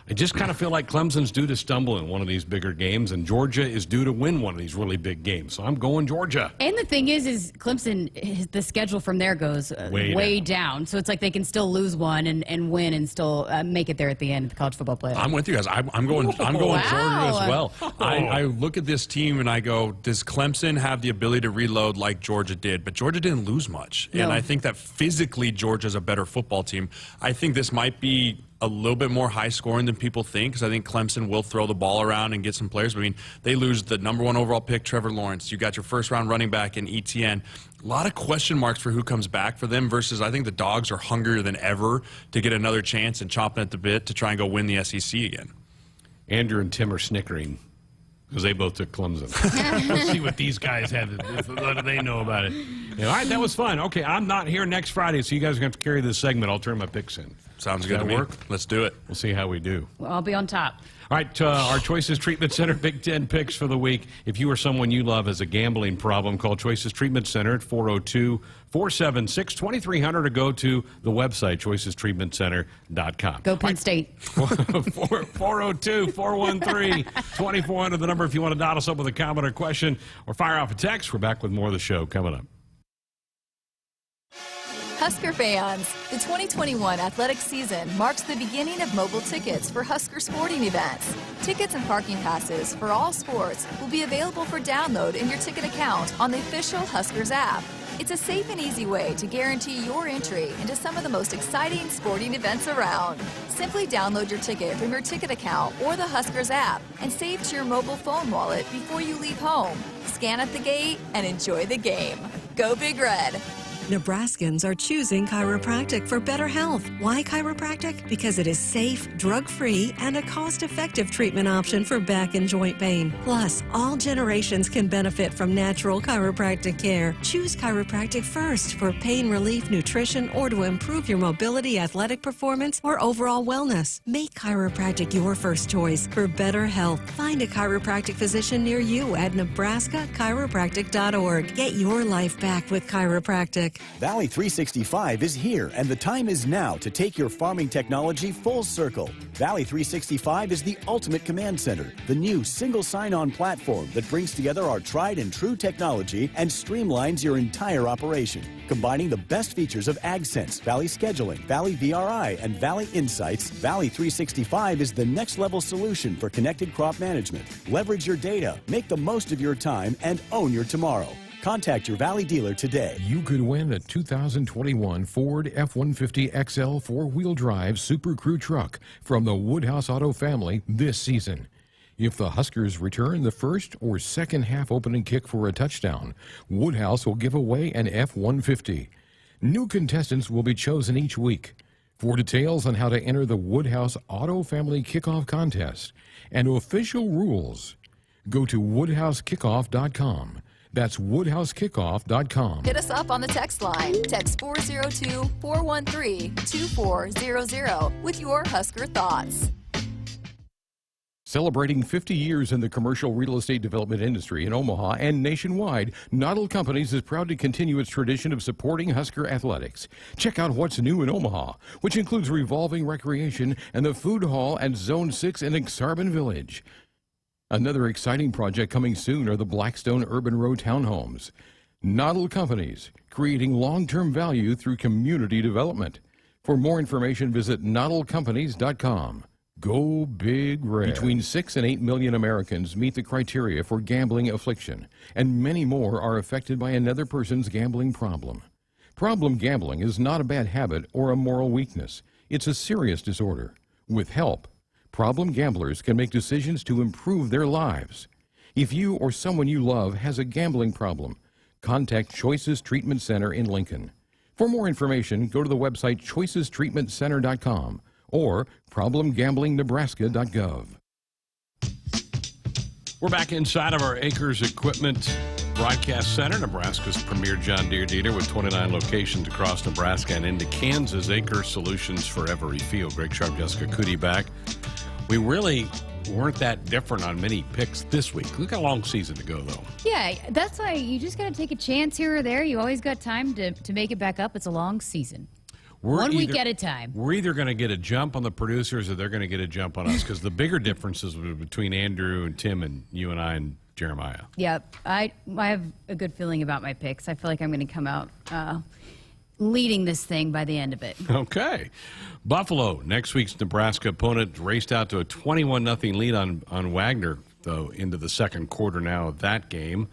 I just kind of feel like Clemson's due to stumble in one of these bigger games, and Georgia is due to win one of these really big games. So I'm going Georgia. And the thing is Clemson, the schedule from there goes way down. So it's like they can still lose one and win and still make it there at the end of the college football playoff. I'm with you guys. I'm going Georgia as well. I look at this team and I go, does Clemson have the ability to reload like Georgia did? But Georgia didn't lose much. No. And I think that physically Georgia's a better football team. I think this might be a little bit more high scoring than people think, because I think Clemson will throw the ball around and get some players. But, they lose the number 1 overall pick, Trevor Lawrence. You got your first round running back in ETN. A lot of question marks for who comes back for them, versus I think the Dogs are hungrier than ever to get another chance and chomping at the bit to try and go win the SEC again. Andrew and Tim are snickering because they both took Clemson. Let's see what these guys have. What do they know about it? All right, that was fun. Okay, I'm not here next Friday, so you guys are going to have to carry this segment. I'll turn my picks in. Sounds good to me. Work? Let's do it. We'll see how we do. Well, I'll be on top. All right, our Choices Treatment Center Big Ten picks for the week. If you or someone you love has a gambling problem, call Choices Treatment Center at 402-476-2300 or go to the website, choicestreatmentcenter.com. Go Penn State. 402-413-2400, the number if you want to dot us up with a comment or question or fire off a text. We're back with more of the show coming up. Husker fans, the 2021 athletic season marks the beginning of mobile tickets for Husker sporting events. Tickets and parking passes for all sports will be available for download in your ticket account on the official Huskers app. It's a safe and easy way to guarantee your entry into some of the most exciting sporting events around. Simply download your ticket from your ticket account or the Huskers app and save to your mobile phone wallet before you leave home. Scan at the gate and enjoy the game. Go Big Red! Nebraskans are choosing chiropractic for better health. Why chiropractic? Because it is safe, drug-free, and a cost-effective treatment option for back and joint pain. Plus, all generations can benefit from natural chiropractic care. Choose chiropractic first for pain relief, nutrition, or to improve your mobility, athletic performance, or overall wellness. Make chiropractic your first choice for better health. Find a chiropractic physician near you at nebraska-chiropractic.org. Get your life back with chiropractic. Valley 365 is here, and the time is now to take your farming technology full circle. Valley 365 is the ultimate command center, the new single sign-on platform that brings together our tried and true technology and streamlines your entire operation. Combining the best features of AgSense, Valley Scheduling, Valley VRI, and Valley Insights, Valley 365 is the next level solution for connected crop management. Leverage your data, make the most of your time, and own your tomorrow. Contact your Valley dealer today. You could win a 2021 Ford F-150 XL four-wheel drive Super Crew truck from the Woodhouse Auto family this season. If the Huskers return the first or second half opening kick for a touchdown, Woodhouse will give away an F-150. New contestants will be chosen each week. For details on how to enter the Woodhouse Auto Family Kickoff Contest and official rules, go to woodhousekickoff.com. That's woodhousekickoff.com. Hit us up on the text line. Text 402-413-2400 with your Husker thoughts. Celebrating 50 years in the commercial real estate development industry in Omaha and nationwide, Noddle Companies is proud to continue its tradition of supporting Husker athletics. Check out what's new in Omaha, which includes revolving recreation and the food hall at Zone 6 in Exarban Village. Another exciting project coming soon are the Blackstone Urban Row townhomes. Noddle Companies, creating long-term value through community development. For more information, visit noddlecompanies.com. Go Big Red. Between 6 and 8 million Americans meet the criteria for gambling affliction, and many more are affected by another person's gambling problem. Problem gambling is not a bad habit or a moral weakness. It's a serious disorder. With help, problem gamblers can make decisions to improve their lives. If you or someone you love has a gambling problem, contact Choices Treatment Center in Lincoln. For more information, go to the website choicestreatmentcenter.com or problemgamblingnebraska.gov. We're back inside of our Acres Equipment Broadcast Center, Nebraska's premier John Deere dealer with 29 locations across Nebraska and into Kansas. Acre Solutions for every field. Greg Sharpe, Jessica Coody back. We really weren't that different on many picks this week. We've got a long season to go, though. Yeah, that's why you just got to take a chance here or there. You always got time to make it back up. It's a long season. One week at a time. We're either going to get a jump on the producers or they're going to get a jump on us, because the bigger differences between Andrew and Tim and you and I and Jeremiah. Yep. I have a good feeling about my picks. I feel like I'm going to come out leading this thing by the end of it. Okay. Buffalo, next week's Nebraska opponent, raced out to a 21-0 lead on Wagner, though, into the second quarter now of that game.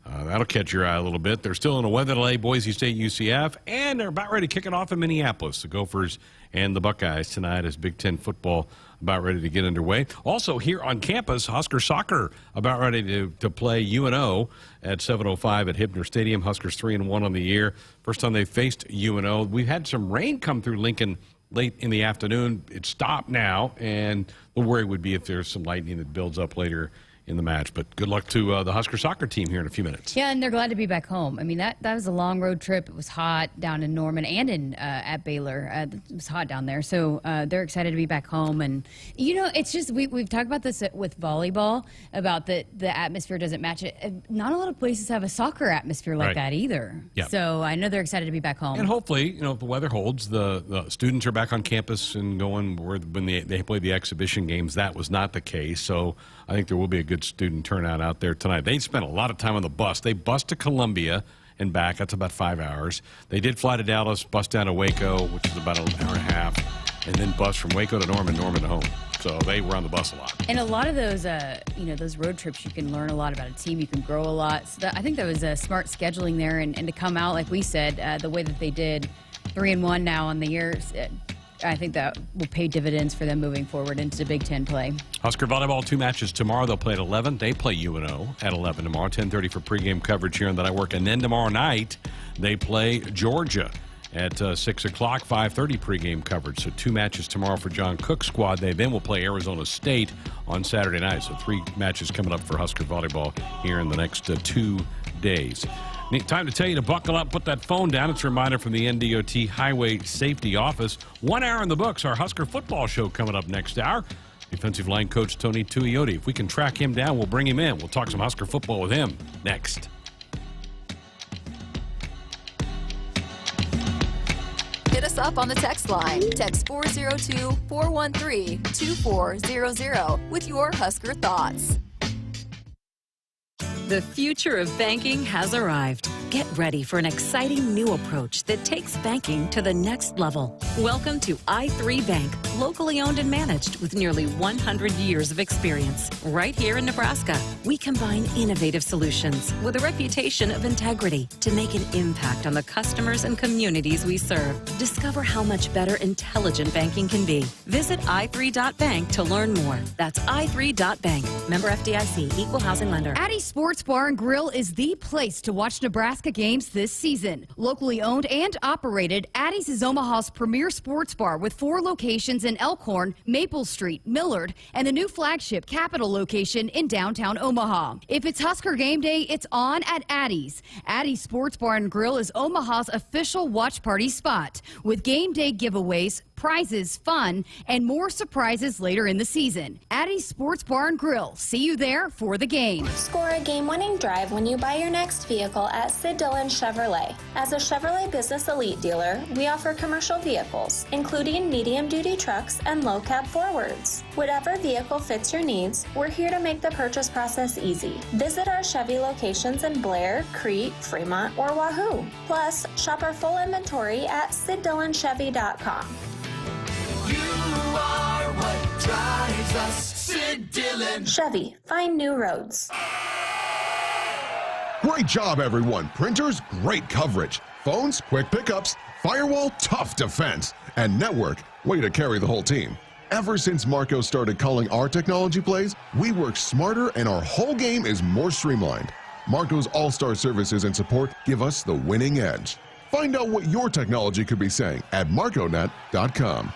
That'll catch your eye a little bit. They're still in a weather delay, Boise State, UCF, and they're about ready to kick it off in Minneapolis. The Gophers and the Buckeyes tonight as Big Ten football about ready to get underway. Also here on campus, Husker soccer about ready to play UNO at 7:05 at Hibner Stadium. Huskers 3-1 on the year. First time they faced UNO. We've had some rain come through Lincoln late in the afternoon. It's stopped now, and the worry would be if there's some lightning that builds up later in the match. But good luck to the Husker soccer team here in a few minutes. Yeah, and they're glad to be back home. I mean, that was a long road trip. It was hot down in Norman and in at Baylor. It was hot down there. So they're excited to be back home. And, you know, it's just we've talked about this with volleyball, about the atmosphere doesn't match it. Not a lot of places have a soccer atmosphere like that either. Yep. So I know they're excited to be back home. And hopefully, you know, if the weather holds, the students are back on campus and going when they played the exhibition games. That was not the case. So I think there will be a good student turnout out there tonight. They spent a lot of time on the bus. They bused to Columbia and back. That's about 5 hours. They did fly to Dallas, bus down to Waco, which is about an hour and a half, and then bus from Waco to Norman to home. So they were on the bus a lot. And a lot of those, those road trips, you can learn a lot about a team. You can grow a lot. So I think that was a smart scheduling there, and to come out, like we said, the way that they did, 3-1 now on the year. I think that will pay dividends for them moving forward into the Big Ten play. Husker volleyball, 2 matches tomorrow. They'll play at 11. They play UNO at 11 tomorrow, 10:30 for pregame coverage here on That I Work. And then tomorrow night, they play Georgia at 6 o'clock, 5:30 pregame coverage. So 2 matches tomorrow for John Cook's squad. They then will play Arizona State on Saturday night. So 3 matches coming up for Husker volleyball here in the next 2 days. Time to tell you to buckle up, put that phone down. It's a reminder from the NDOT Highway Safety Office. 1 hour in the books. Our Husker football show coming up next hour. Defensive line coach Tony Tuioti. If we can track him down, we'll bring him in. We'll talk some Husker football with him next. Hit us up on the text line. Text 402-413-2400 with your Husker thoughts. The future of banking has arrived. Get ready for an exciting new approach that takes banking to the next level. Welcome to i3 Bank, locally owned and managed with nearly 100 years of experience. Right here in Nebraska, we combine innovative solutions with a reputation of integrity to make an impact on the customers and communities we serve. Discover how much better intelligent banking can be. Visit i3.bank to learn more. That's i3.bank. Member FDIC, Equal Housing Lender. Addie's Sports Bar and Grill is the place to watch Nebraska games this season. Locally owned and operated, Addie's is Omaha's premier sports bar with 4 locations in Elkhorn, Maple Street, Millard, and the new flagship Capitol location in downtown Omaha. If it's Husker game day, it's on at Addie's. Addie's Sports Bar and Grill is Omaha's official watch party spot with game day giveaways, prizes, fun, and more surprises later in the season. Addie's Sports Bar and Grill. See you there for the game. Score a game-winning drive when you buy your next vehicle at Sid Dillon Chevrolet. As a Chevrolet Business Elite dealer, we offer commercial vehicles, including medium-duty trucks and low-cab forwards. Whatever vehicle fits your needs, we're here to make the purchase process easy. Visit our Chevy locations in Blair, Crete, Fremont, or Wahoo. Plus, shop our full inventory at SidDillonChevy.com. You are what drives us, Sid Dillon. Chevy, find new roads. Great job, everyone. Printers, great coverage. Phones, quick pickups. Firewall, tough defense. And network, way to carry the whole team. Ever since Marco started calling our technology plays, we work smarter and our whole game is more streamlined. Marco's all-star services and support give us the winning edge. Find out what your technology could be saying at marconet.com.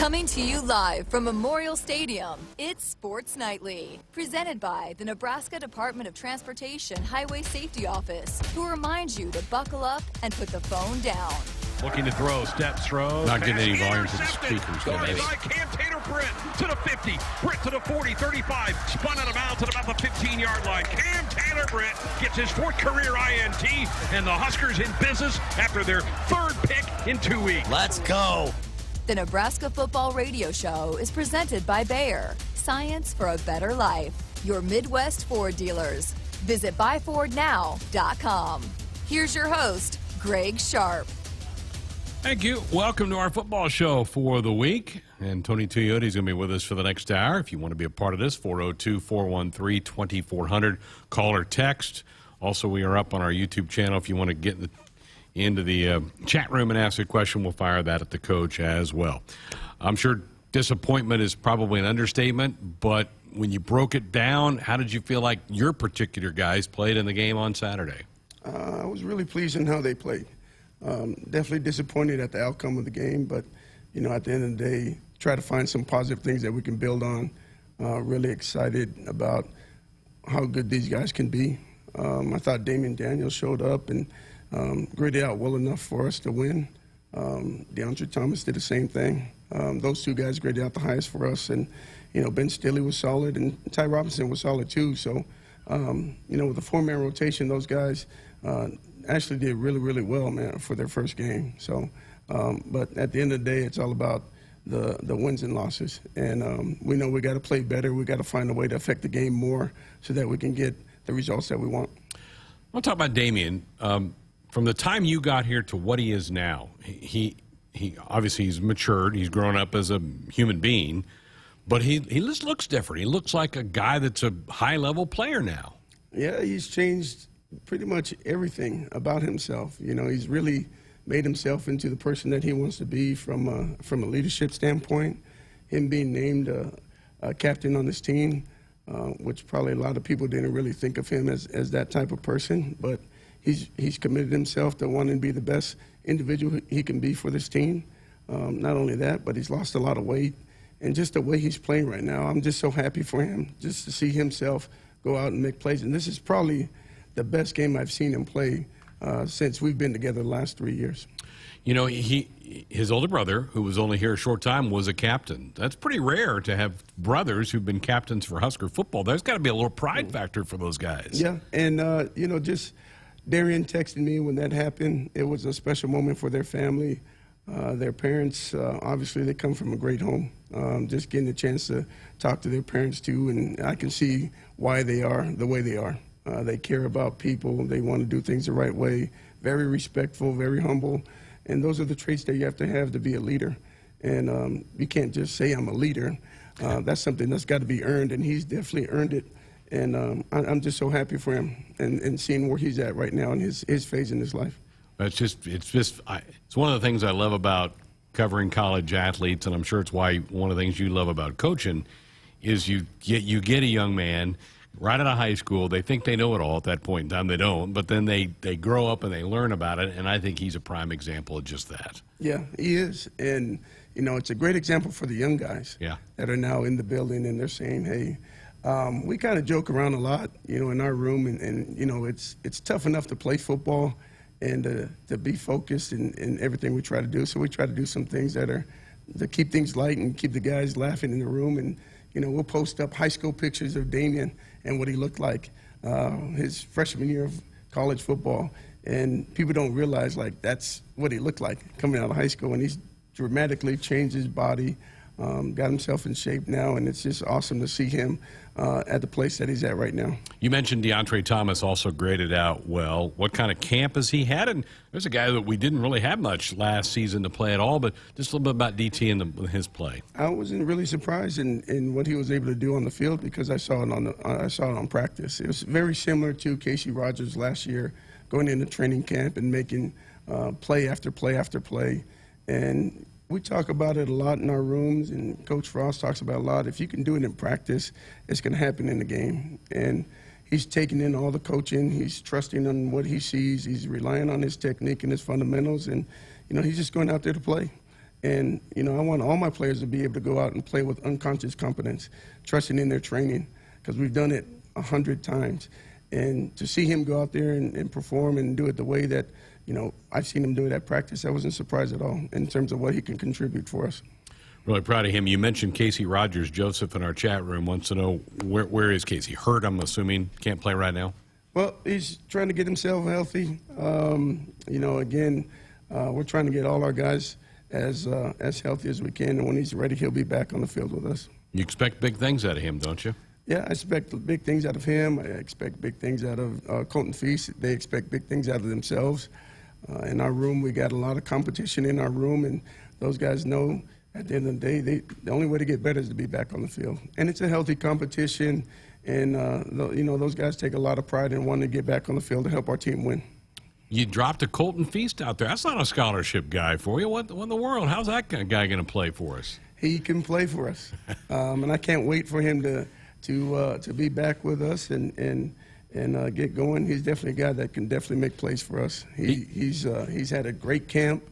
Coming to you live from Memorial Stadium, it's Sports Nightly, presented by the Nebraska Department of Transportation Highway Safety Office, who reminds you to buckle up and put the phone down. Looking to throw, steps, throws. Not getting any volume to the speakers. Going by Cam Taylor Britt to the 50, Britt to the 40, 35, spun out of bounds at about the 15-yard line. Cam Taylor Britt gets his 4th career INT, and the Huskers in business after their 3rd pick in 2 weeks. Let's go. The Nebraska Football Radio Show is presented by Bayer. Science for a better life. Your Midwest Ford dealers. Visit buyfordnow.com. Here's your host, Greg Sharpe. Thank you. Welcome to our football show for the week. And Tony Tuioti is going to be with us for the next hour. If you want to be a part of this, 402-413-2400. Call or text. Also, we are up on our YouTube channel. If you want to get into the chat room and ask a question, we'll fire that at the coach as well. I'm sure disappointment is probably an understatement, but when you broke it down, how did you feel like your particular guys played in the game on Saturday? I was really pleased in how they played. Definitely disappointed at the outcome of the game, but, you know, at the end of the day, try to find some positive things that we can build on. Really excited about how good these guys can be. I thought Damian Daniels showed up and gritted out well enough for us to win. Deandre Thomas did the same thing. Those two guys graded out the highest for us. And, you know, Ben Stilley was solid and Ty Robinson was solid too. So, you know, with the 4-man rotation, those guys actually did really, really well, man, for their first game. So, but at the end of the day, it's all about the wins and losses. And we know we got to play better. We got to find a way to affect the game more so that we can get the results that we want. I'll talk about Damian. From the time you got here to what he is now, he obviously he's matured. He's grown up as a human being, but he just looks different. He looks like a guy that's a high-level player now. Yeah, he's changed pretty much everything about himself. You know, he's really made himself into the person that he wants to be from a leadership standpoint. Him being named a captain on this team, which probably a lot of people didn't really think of him as that type of person, but he's committed himself to wanting to be the best individual he can be for this team. Not only that, but he's lost a lot of weight. And just the way he's playing right now, I'm just so happy for him, just to see himself go out and make plays. And this is probably the best game I've seen him play since we've been together the last 3 years. You know, his older brother, who was only here a short time, was a captain. That's pretty rare to have brothers who've been captains for Husker football. There's got to be a little pride factor for those guys. Yeah, and, you know, just Darian texted me when that happened. It was a special moment for their family. Their parents, obviously, they come from a great home. Just getting a chance to talk to their parents, too, and I can see why they are the way they are. They care about people. They want to do things the right way. Very respectful, very humble. And those are the traits that you have to be a leader. And you can't just say I'm a leader. That's something that's got to be earned, and he's definitely earned it. And I'm just so happy for him and seeing where he's at right now in his phase in his life. It's one of the things I love about covering college athletes, and I'm sure it's why one of the things you love about coaching is you get a young man right out of high school. They think they know it all at that point in time. They don't, but then they grow up and they learn about it, and I think he's a prime example of just that. Yeah, he is. And, you know, it's a great example for the young guys that are now in the building, and they're saying, hey, we kind of joke around a lot, you know, in our room, and you know, it's tough enough to play football and to be focused in everything we try to do. So we try to do some things that are to keep things light and keep the guys laughing in the room. And, you know, we'll post up high school pictures of Damian and what he looked like his freshman year of college football. And people don't realize, like, that's what he looked like coming out of high school. And he's dramatically changed his body, got himself in shape now, and it's just awesome to see him at the place that he's at right now. You mentioned Deandre Thomas also graded out well. What kind of camp has he had? And there's a guy that we didn't really have much last season to play at all, but just a little bit about DT and his play. I wasn't really surprised in what he was able to do on the field because I saw it on practice. It was very similar to Casey Rogers last year, going into training camp and making play after play after play. And we talk about it a lot in our rooms, and Coach Frost talks about it a lot. If you can do it in practice, it's going to happen in the game. And he's taking in all the coaching. He's trusting on what he sees. He's relying on his technique and his fundamentals. And, you know, he's just going out there to play. And, you know, I want all my players to be able to go out and play with unconscious confidence, trusting in their training, because we've done it 100 times. And to see him go out there and perform and do it the way that, you know, I've seen him do it at practice, I wasn't surprised at all in terms of what he can contribute for us. Really proud of him. You mentioned Casey Rogers. Joseph in our chat room wants to know, where is Casey? Hurt, I'm assuming. Can't play right now? Well, he's trying to get himself healthy. You know, again, we're trying to get all our guys as healthy as we can, and when he's ready, he'll be back on the field with us. You expect big things out of him, don't you? Yeah, I expect big things out of him. I expect big things out of Colton Feast. They expect big things out of themselves. In our room, we got a lot of competition in our room, and those guys know at the end of the day, the only way to get better is to be back on the field. And it's a healthy competition, and you know, those guys take a lot of pride in wanting to get back on the field to help our team win. You dropped a Colton Feast out there. That's not a scholarship guy for you. What in the world? How's that guy going to play for us? He can play for us, and I can't wait for him to be back with us and get going. He's definitely a guy that can definitely make plays for us. He's had a great camp,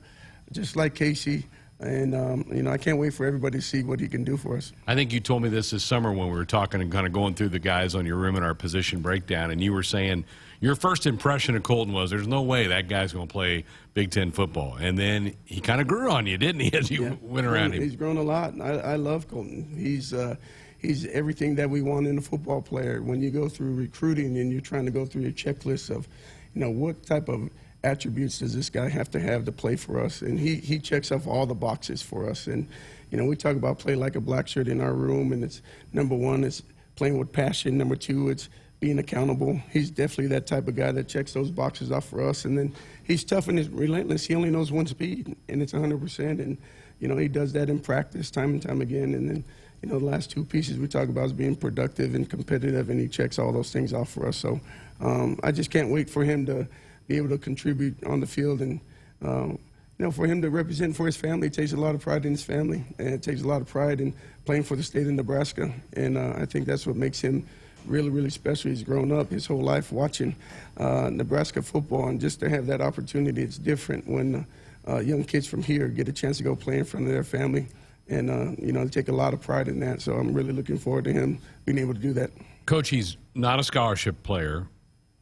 just like Casey. And, you know, I can't wait for everybody to see what he can do for us. I think you told me this summer when we were talking and kind of going through the guys on your room in our position breakdown, and you were saying your first impression of Colton was there's no way that guy's going to play Big Ten football. And then he kind of grew on you, didn't he, as you went around him? He's grown a lot. I love Colton. He's everything that we want in a football player. When you go through recruiting and you're trying to go through your checklist of, you know, what type of attributes does this guy have to play for us? And he checks off all the boxes for us. And, you know, we talk about play like a black shirt in our room, and it's number one, it's playing with passion. Number two, it's being accountable. He's definitely that type of guy that checks those boxes off for us. And then he's tough and he's relentless. He only knows one speed, and it's 100%. And, you know, he does that in practice time and time again. And then, you know, the last two pieces we talk about is being productive and competitive, and he checks all those things off for us. So I just can't wait for him to be able to contribute on the field, and you know, for him to represent for his family. It takes a lot of pride in his family, and it takes a lot of pride in playing for the state of Nebraska. And I think that's what makes him really, really special. He's grown up his whole life watching Nebraska football, and just to have that opportunity, it's different when young kids from here get a chance to go play in front of their family. And, you know, they take a lot of pride in that. So I'm really looking forward to him being able to do that. Coach, he's not a scholarship player.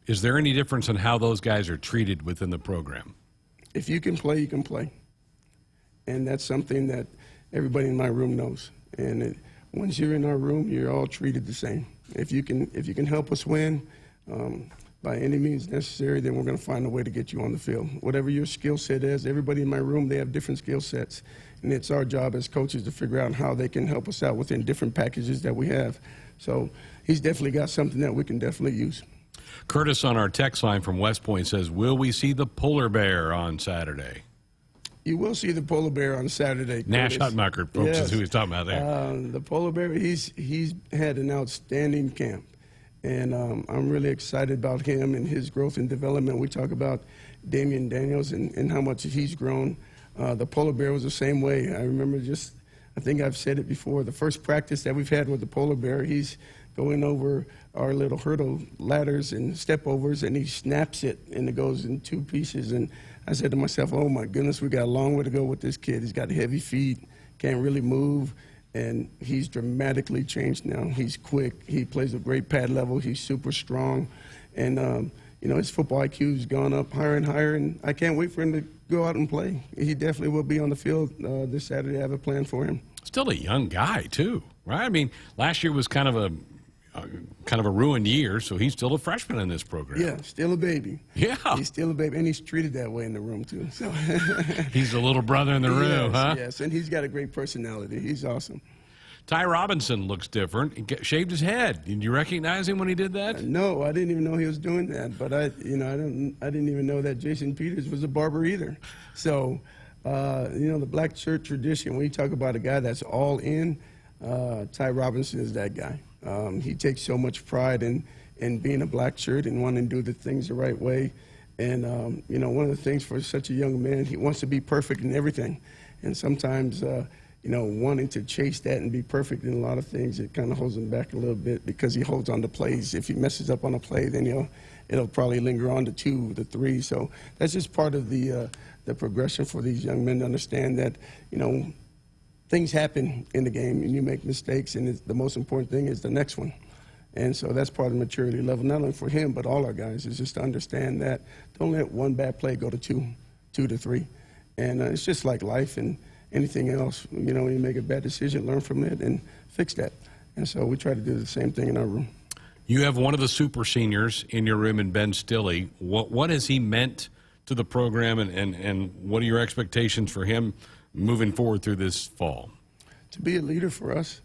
Is there any difference in how those guys are treated within the program? If you can play, you can play. And that's something that everybody in my room knows. And once you're in our room, you're all treated the same. If you can help us win by any means necessary, then we're going to find a way to get you on the field. Whatever your skill set is, everybody in my room, they have different skill sets. And it's our job as coaches to figure out how they can help us out within different packages that we have. So he's definitely got something that we can definitely use. Curtis on our text line from West Point says, will we see the polar bear on Saturday? You will see the polar bear on Saturday. Nash Hutmacher, folks, yes. is who he's talking about there. The polar bear, he's had an outstanding camp. And I'm really excited about him and his growth and development. We talk about Damian Daniels and how much he's grown. The polar bear was the same way. I remember I think I've said it before, the first practice that we've had with the polar bear, he's going over our little hurdle ladders and step overs, and he snaps it, and it goes in two pieces. And I said to myself, oh my goodness, we got a long way to go with this kid. He's got heavy feet, can't really move, and he's dramatically changed now. He's quick, he plays a great pad level, he's super strong, and you know, his football IQ's gone up higher and higher, and I can't wait for him to go out and play. He definitely will be on the field this Saturday. I have a plan for him. Still a young guy too, right? I mean, last year was kind of a ruined year, so he's still a freshman in this program. Yeah, still a baby. Yeah. He's still a baby, and he's treated that way in the room, too. So he's the little brother in the room, huh? Yes, and he's got a great personality. He's awesome. Ty Robinson looks different. He shaved his head. Did you recognize him when he did that? No, I didn't even know he was doing that. But I didn't even know that Jason Peters was a barber either. So, you know, the black shirt tradition, when you talk about a guy that's all in, Ty Robinson is that guy. He takes so much pride in being a black shirt and wanting to do the things the right way. And, you know, one of the things for such a young man, he wants to be perfect in everything. And sometimes, you know, wanting to chase that and be perfect in a lot of things, it kind of holds him back a little bit because he holds on to plays. If he messes up on a play, then he'll it'll probably linger on to 2 to 3. So that's just part of the progression for these young men to understand that, things happen in the game and you make mistakes, and the most important thing is the next one. And so that's part of the maturity level, not only for him, but all our guys, is just to understand that don't let one bad play go to 2 to 3. And it's just like life and anything else. When you make a bad decision, learn from it and fix that. And so we try to do the same thing in our room. You have one of the super seniors in your room in Ben Stilley. What has he meant to the program, and what are your expectations for him moving forward through this fall? To be a leader for us.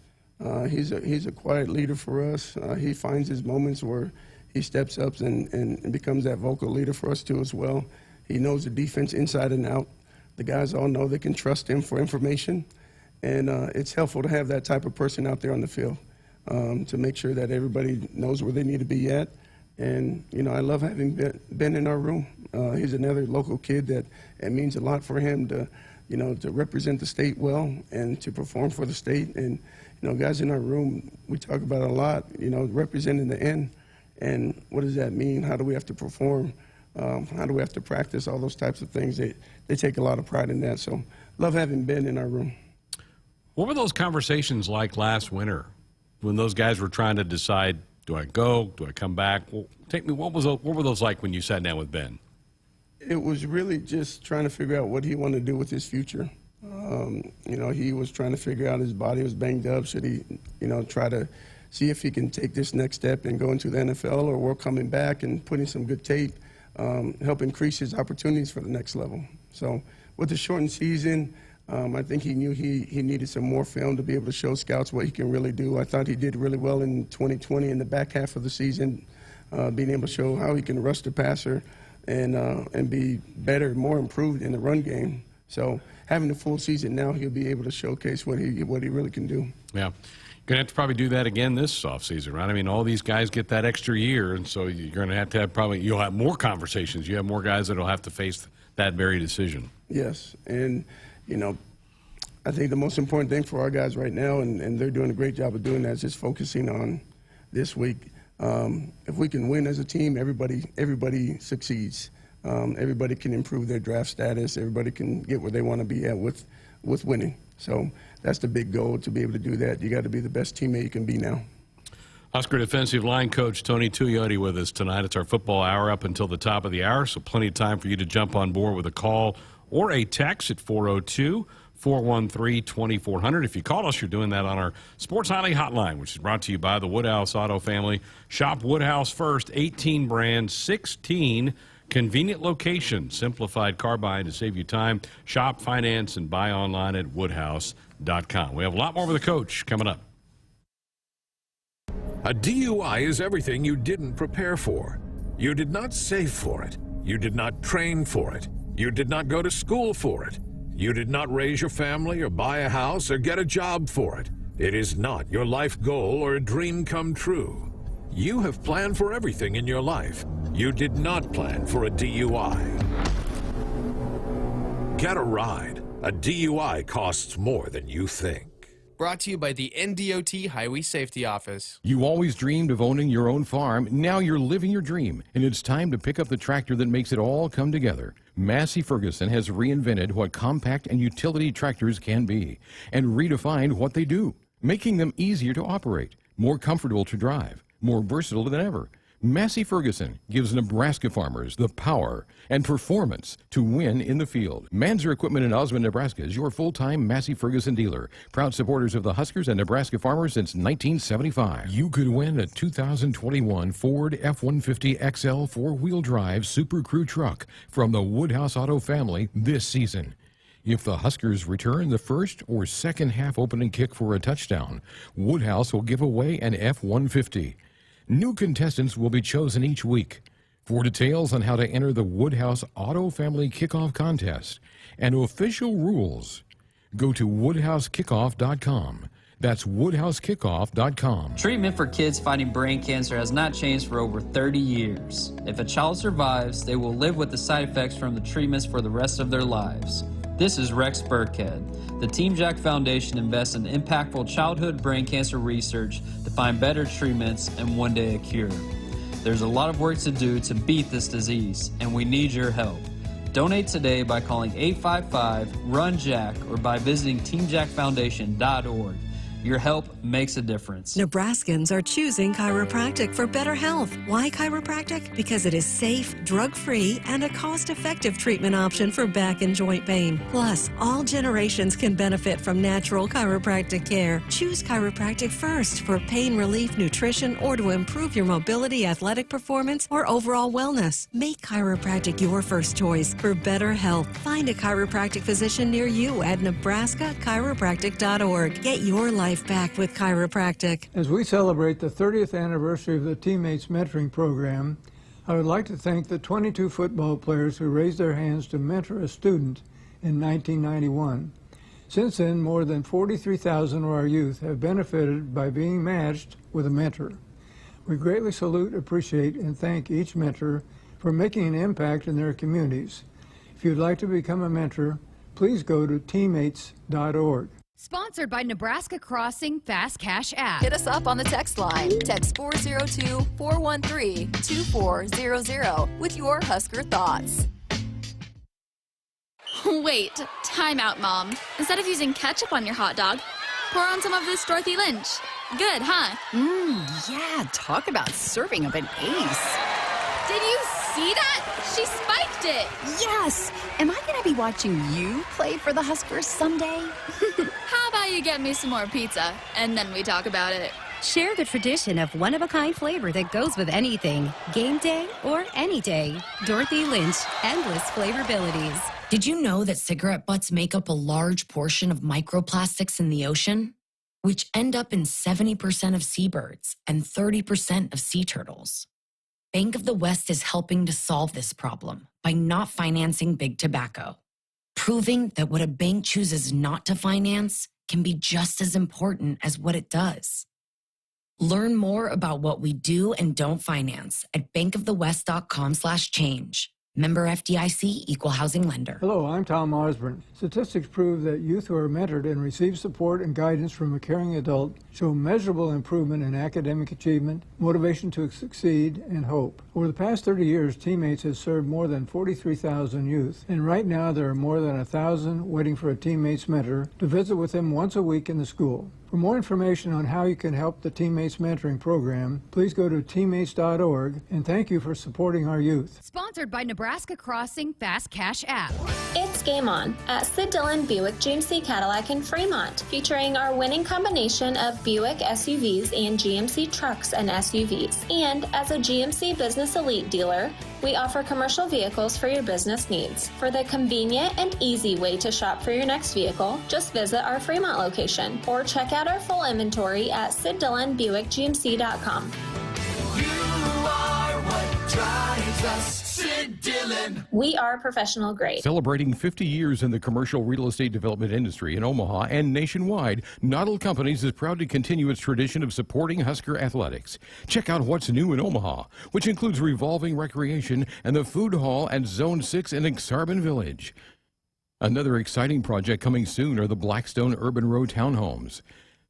He's a quiet leader for us. He finds his moments where he steps up and becomes that vocal leader for us too as well. He knows the defense inside and out. The guys all know they can trust him for information. And it's helpful to have that type of person out there on the field to make sure that everybody knows where they need to be at. And, I love having Ben in our room. He's another local kid that it means a lot for him to represent the state well and to perform for the state. And, guys in our room, we talk about it a lot, representing the end. And what does that mean? How do we have to perform? How do we have to practice? All those types of things. They take a lot of pride in that. So love having Ben in our room. What were those conversations like last winter when those guys were trying to decide, do I go? Do I come back? Well, what were those like when you sat down with Ben? It was really just trying to figure out what he wanted to do with his future. He was trying to figure out his body was banged up. Should he, try to see if he can take this next step and go into the NFL, or we're coming back and putting some good tape, help increase his opportunities for the next level. So with the shortened season, I think he knew he needed some more film to be able to show scouts what he can really do. I thought he did really well in 2020 in the back half of the season, being able to show how he can rush the passer and be better, more improved in the run game. So having the full season now, he'll be able to showcase what he really can do. Yeah. You're going to have to probably do that again this offseason, right? I mean, all these guys get that extra year, and so you're going to have you'll have more conversations. You have more guys that will have to face that very decision. Yes, and, I think the most important thing for our guys right now, and they're doing a great job of doing that, is just focusing on this week. If we can win as a team, everybody succeeds. Everybody can improve their draft status. Everybody can get where they want to be at with winning. So that's the big goal, to be able to do that. You got to be the best teammate you can be now. Husker defensive line coach Tony Tuioti with us tonight. It's our football hour up until the top of the hour, so plenty of time for you to jump on board with a call or a text at 402-413-2400. If you call us, you're doing that on our Sports Highly Hotline, which is brought to you by the Woodhouse Auto Family. Shop Woodhouse first, 18 brands, 16 convenient locations. Simplified car buying to save you time. Shop, finance, and buy online at woodhouse.com. We have a lot more with the coach coming up. A DUI is everything you didn't prepare for. You did not save for it. You did not train for it. You did not go to school for it. You did not raise your family or buy a house or get a job for it. It is not your life goal or a dream come true. You have planned for everything in your life. You did not plan for a DUI. Get a ride. A DUI costs more than you think. Brought to you by the NDOT Highway Safety Office. You always dreamed of owning your own farm. Now you're living your dream, and it's time to pick up the tractor that makes it all come together. Massey Ferguson has reinvented what compact and utility tractors can be and redefined what they do, making them easier to operate, more comfortable to drive, more versatile than ever. Massey Ferguson gives Nebraska farmers the power and performance to win in the field. Manzer Equipment in Osmond, Nebraska is your full-time Massey Ferguson dealer. Proud supporters of the Huskers and Nebraska farmers since 1975. You could win a 2021 Ford F-150 XL four-wheel drive Super Crew truck from the Woodhouse Auto family this season. If the Huskers return the first or second half opening kick for a touchdown, Woodhouse will give away an F-150. New contestants will be chosen each week. For details on how to enter the Woodhouse Auto Family Kickoff Contest and official rules, go to woodhousekickoff.com. That's woodhousekickoff.com. Treatment for kids fighting brain cancer has not changed for over 30 years. If a child survives, they will live with the side effects from the treatments for the rest of their lives. This is Rex Burkhead. The Team Jack Foundation invests in impactful childhood brain cancer research to find better treatments and one day a cure. There's a lot of work to do to beat this disease, and we need your help. Donate today by calling 855-RUN-JACK or by visiting teamjackfoundation.org. Your help makes a difference. Nebraskans are choosing chiropractic for better health. Why chiropractic? Because it is safe, drug-free, and a cost-effective treatment option for back and joint pain. Plus, all generations can benefit from natural chiropractic care. Choose chiropractic first for pain relief, nutrition, or to improve your mobility, athletic performance, or overall wellness. Make chiropractic your first choice for better health. Find a chiropractic physician near you at nebraska-chiropractic.org. Get your life back with chiropractic. As we celebrate the 30th anniversary of the Teammates Mentoring Program, I would like to thank the 22 football players who raised their hands to mentor a student in 1991. Since then, more than 43,000 of our youth have benefited by being matched with a mentor. We greatly salute, appreciate, and thank each mentor for making an impact in their communities. If you'd like to become a mentor, please go to teammates.org. Sponsored by Nebraska Crossing Fast Cash app. Hit us up on the text line. Text 402-413-2400 with your Husker thoughts. Wait, time out, Mom. Instead of using ketchup on your hot dog, pour on some of this Dorothy Lynch. Good, huh? Yeah, talk about serving up an ace. Did you see that? She spiked it. Yes. Am I going to be watching you play for the Huskers someday? How about you get me some more pizza, and then we talk about it. Share the tradition of one-of-a-kind flavor that goes with anything. Game day or any day. Dorothy Lynch, endless flavorabilities. Did you know that cigarette butts make up a large portion of microplastics in the ocean, which end up in 70% of seabirds and 30% of sea turtles? Bank of the West is helping to solve this problem by not financing big tobacco, proving that what a bank chooses not to finance can be just as important as what it does. Learn more about what we do and don't finance at bankofthewest.com/change. Member FDIC, Equal Housing Lender. Hello, I'm Tom Osborne. Statistics prove that youth who are mentored and receive support and guidance from a caring adult show measurable improvement in academic achievement, motivation to succeed, and hope. Over the past 30 years, Teammates has served more than 43,000 youth, and right now there are more than 1,000 waiting for a Teammates mentor to visit with them once a week in the school. For more information on how you can help the Teammates Mentoring Program, please go to teammates.org, and thank you for supporting our youth. Sponsored by Nebraska Crossing Fast Cash app. It's Game On at Sid Dillon Buick GMC Cadillac in Fremont, featuring our winning combination of Buick SUVs and GMC trucks and SUVs. And as a GMC Business Elite dealer, we offer commercial vehicles for your business needs. For the convenient and easy way to shop for your next vehicle, just visit our Fremont location or check out our full inventory at SidDillonBuickGMC.com. You are what drives us, Sid Dillon. We are professional grade. Celebrating 50 years in the commercial real estate development industry in Omaha and nationwide, Noddle Companies is proud to continue its tradition of supporting Husker athletics. Check out what's new in Omaha, which includes revolving recreation and the food hall at Zone 6 in Exarban Village. Another exciting project coming soon are the Blackstone Urban Row townhomes.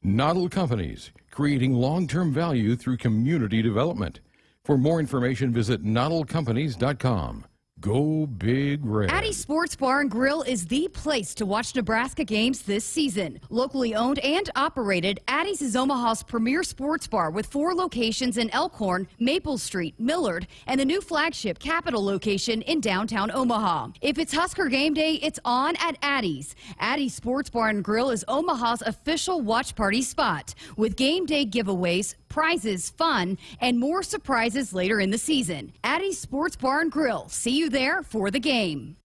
Noddle Companies, creating long-term value through community development. For more information, visit noddlecompanies.com. Go Big Red. Addie Sports Bar and Grill is the place to watch Nebraska games this season. Locally owned and operated, Addie's is Omaha's premier sports bar with 4 locations in Elkhorn, Maple Street, Millard, and the new flagship Capitol location in downtown Omaha. If it's Husker game day, it's on at Addie's. Addie's Sports Bar and Grill is Omaha's official watch party spot with game day giveaways, prizes, fun, and more surprises later in the season. Addie's Sports Bar and Grill. See you there for the game.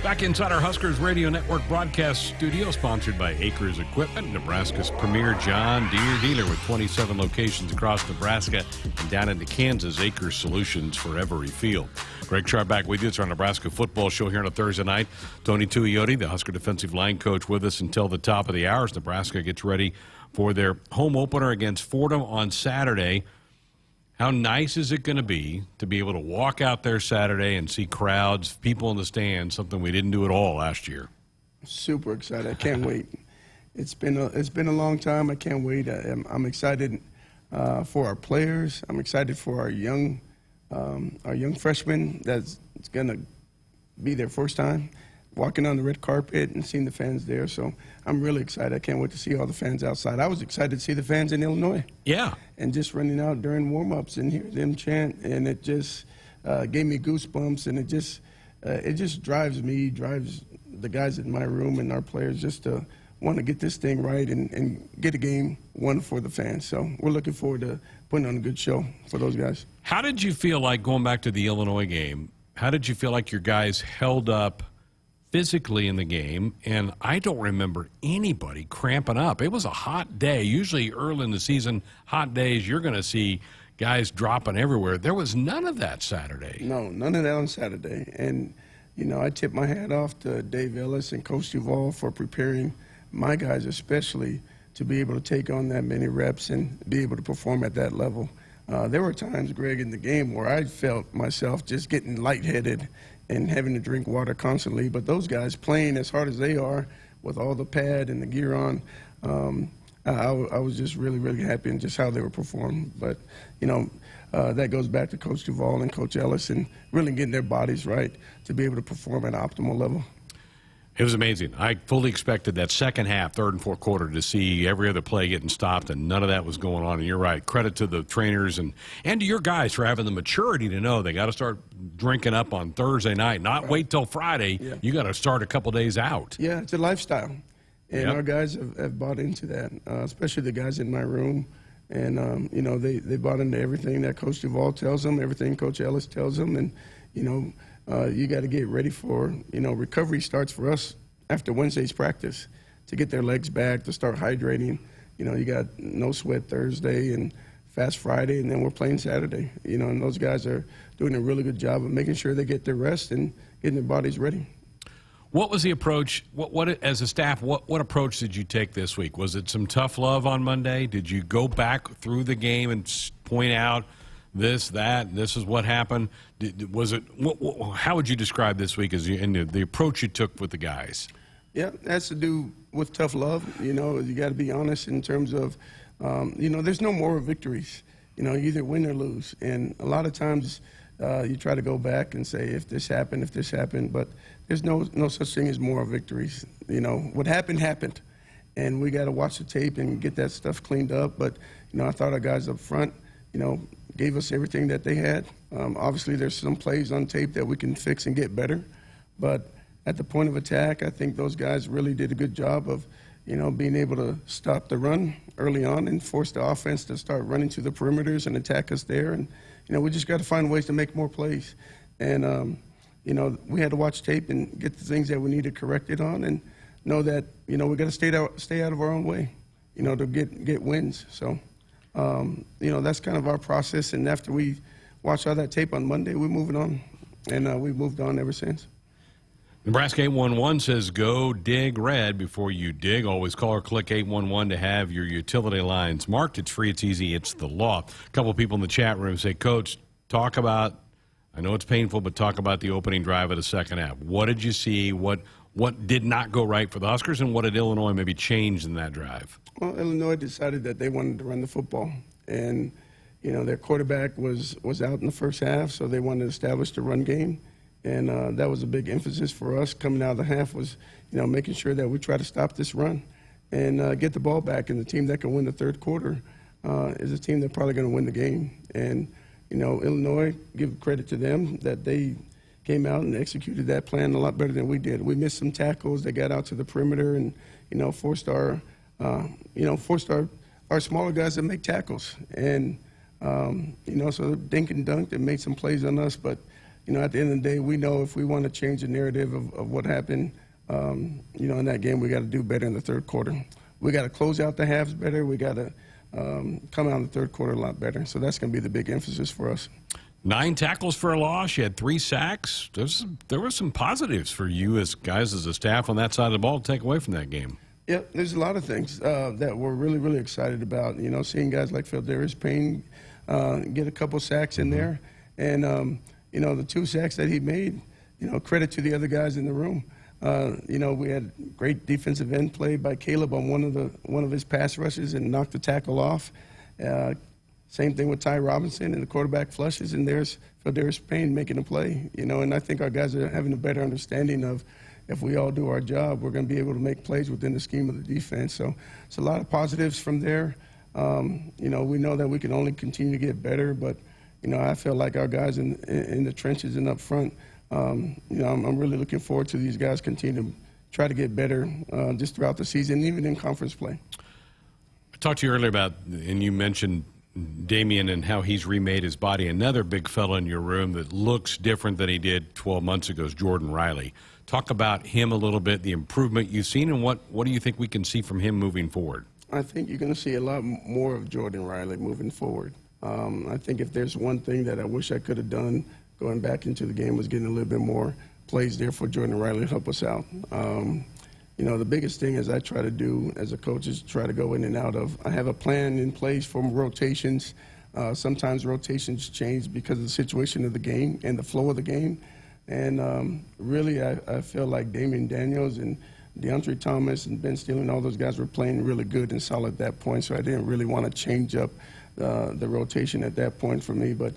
Back inside our Huskers Radio Network broadcast studio, sponsored by Acres Equipment, Nebraska's premier John Deere dealer with 27 locations across Nebraska and down into Kansas. Acres Solutions for every field. Greg Sharpe back with you. It's our Nebraska football show here on a Thursday night. Tony Tuioti, the Husker defensive line coach, with us until the top of the hour as Nebraska gets ready for their home opener against Fordham on Saturday. How nice is it going to be able to walk out there Saturday and see crowds, people in the stands, something we didn't do at all last year? Super excited. I can't wait. It's been a long time. I can't wait. I'm excited. for our players. I'm excited for our young freshmen that's going to be their first time walking on the red carpet and seeing the fans there. So I'm really excited. I can't wait to see all the fans outside. I was excited to see the fans in Illinois. Yeah. And just running out during warm-ups and hear them chant, and it just gave me goosebumps, and it just drives the guys in my room and our players just to want to get this thing right and get a game won for the fans. So we're looking forward to putting on a good show for those guys. How did you feel like, going back to the Illinois game, how did you feel like your guys held up physically in the game? And I don't remember anybody cramping up. It was a hot day. Usually early in the season, hot days, you're going to see guys dropping everywhere. There was none of that Saturday. No, none of that on Saturday. And, you know, I tip my hat off to Dave Ellis and Coach Duvall for preparing my guys especially to be able to take on that many reps and be able to perform at that level. There were times, Greg, in the game where I felt myself just getting lightheaded and having to drink water constantly. But those guys playing as hard as they are with all the pad and the gear on, I was just really, really happy in just how they were performing. But, you know, that goes back to Coach Duvall and Coach Ellis and really getting their bodies right to be able to perform at an optimal level. It was amazing. I fully expected that second half, third and fourth quarter, to see every other play getting stopped, and none of that was going on. And you're right. Credit to the trainers and to your guys for having the maturity to know they got to start drinking up on Thursday night, not wait till Friday. Yeah. You got to start a couple days out. Yeah, it's a lifestyle. And our guys have bought into that, especially the guys in my room. And, you know, they bought into everything that Coach Duvall tells them, everything Coach Ellis tells them. And, you know, you got to get ready for, you know, recovery starts for us after Wednesday's practice to get their legs back, to start hydrating. You know, you got no sweat Thursday and fast Friday, and then we're playing Saturday. You know, and those guys are doing a really good job of making sure they get their rest and getting their bodies ready. What was the approach? What as a staff, what approach did you take this week? Was it some tough love on Monday? Did you go back through the game and point out this, that, this is what happened? Was it? How would you describe this week as the approach you took with the guys? Yeah, it has to do with tough love. You know, you got to be honest in terms of, you know, there's no moral victories. You know, you either win or lose. And a lot of times you try to go back and say, if this happened, but there's no such thing as moral victories. You know, what happened, happened. And we got to watch the tape and get that stuff cleaned up. But, you know, I thought our guys up front, you know, gave us everything that they had. Obviously, there's some plays on tape that we can fix and get better. But at the point of attack, I think those guys really did a good job of, you know, being able to stop the run early on and force the offense to start running to the perimeters and attack us there. And, you know, we just got to find ways to make more plays. And, you know, we had to watch tape and get the things that we needed corrected on and know that, you know, we got to stay out of our own way, you know, to get wins. So, you know, that's kind of our process. And after we watched all that tape on Monday, we're moving on. And we've moved on ever since. Nebraska 811 says, go dig red before you dig. Always call or click 811 to have your utility lines marked. It's free, it's easy, it's the law. A couple of people in the chat room say, Coach, talk about, I know it's painful, but talk about the opening drive of the second half. What did you see? What did not go right for the Huskers, and what did Illinois maybe change in that drive? Well, Illinois decided that they wanted to run the football. And, you know, their quarterback was out in the first half, so they wanted to establish the run game. And that was a big emphasis for us coming out of the half was, you know, making sure that we try to stop this run and get the ball back. And the team that can win the third quarter is a team that's probably going to win the game. And, you know, Illinois, give credit to them that they came out and executed that plan a lot better than we did. We missed some tackles. They got out to the perimeter and, you know, forced our smaller guys to make tackles. And, you know, so dink and dunk, they made some plays on us. But, you know, at the end of the day, we know if we want to change the narrative of what happened, you know, in that game, we got to do better in the third quarter. We got to close out the halves better. We got to come out in the third quarter a lot better. So that's going to be the big emphasis for us. 9 tackles for a loss. You had 3 sacks. There were some positives for you as guys, as a staff on that side of the ball to take away from that game. Yeah, there's a lot of things that we're really, really excited about. You know, seeing guys like Phillies Payne get a couple sacks in there. And, you know, the 2 sacks that he made, you know, credit to the other guys in the room. You know, we had great defensive end play by Caleb on one of his pass rushes and knocked the tackle off. Same thing with Ty Robinson, and the quarterback flushes, and there's Phillies Payne making a play. And I think our guys are having a better understanding of if we all do our job, we're going to be able to make plays within the scheme of the defense. So it's a lot of positives from there. We know that we can only continue to get better, but I feel like our guys in the trenches and up front, I'm really looking forward to these guys continue to try to get better just throughout the season, even in conference play. I talked to you earlier about, and you mentioned Damian and how he's remade his body. Another big fella in your room that looks different than he did 12 months ago is Jordan Reilly. Talk about him a little bit, the improvement you've seen, and what do you think we can see from him moving forward? I think you're going to see a lot more of Jordan Reilly moving forward. I think if there's one thing that I wish I could have done going back into the game was getting a little bit more plays there for Jordan Reilly to help us out. The biggest thing is I try to do as a coach is try to go in and out of. I have a plan in place for rotations. Sometimes rotations change because of the situation of the game and the flow of the game. And really, I feel like Damian Daniels and Deandre Thomas and Ben Stilley and all those guys were playing really good and solid at that point, so I didn't really want to change up the rotation at that point for me. But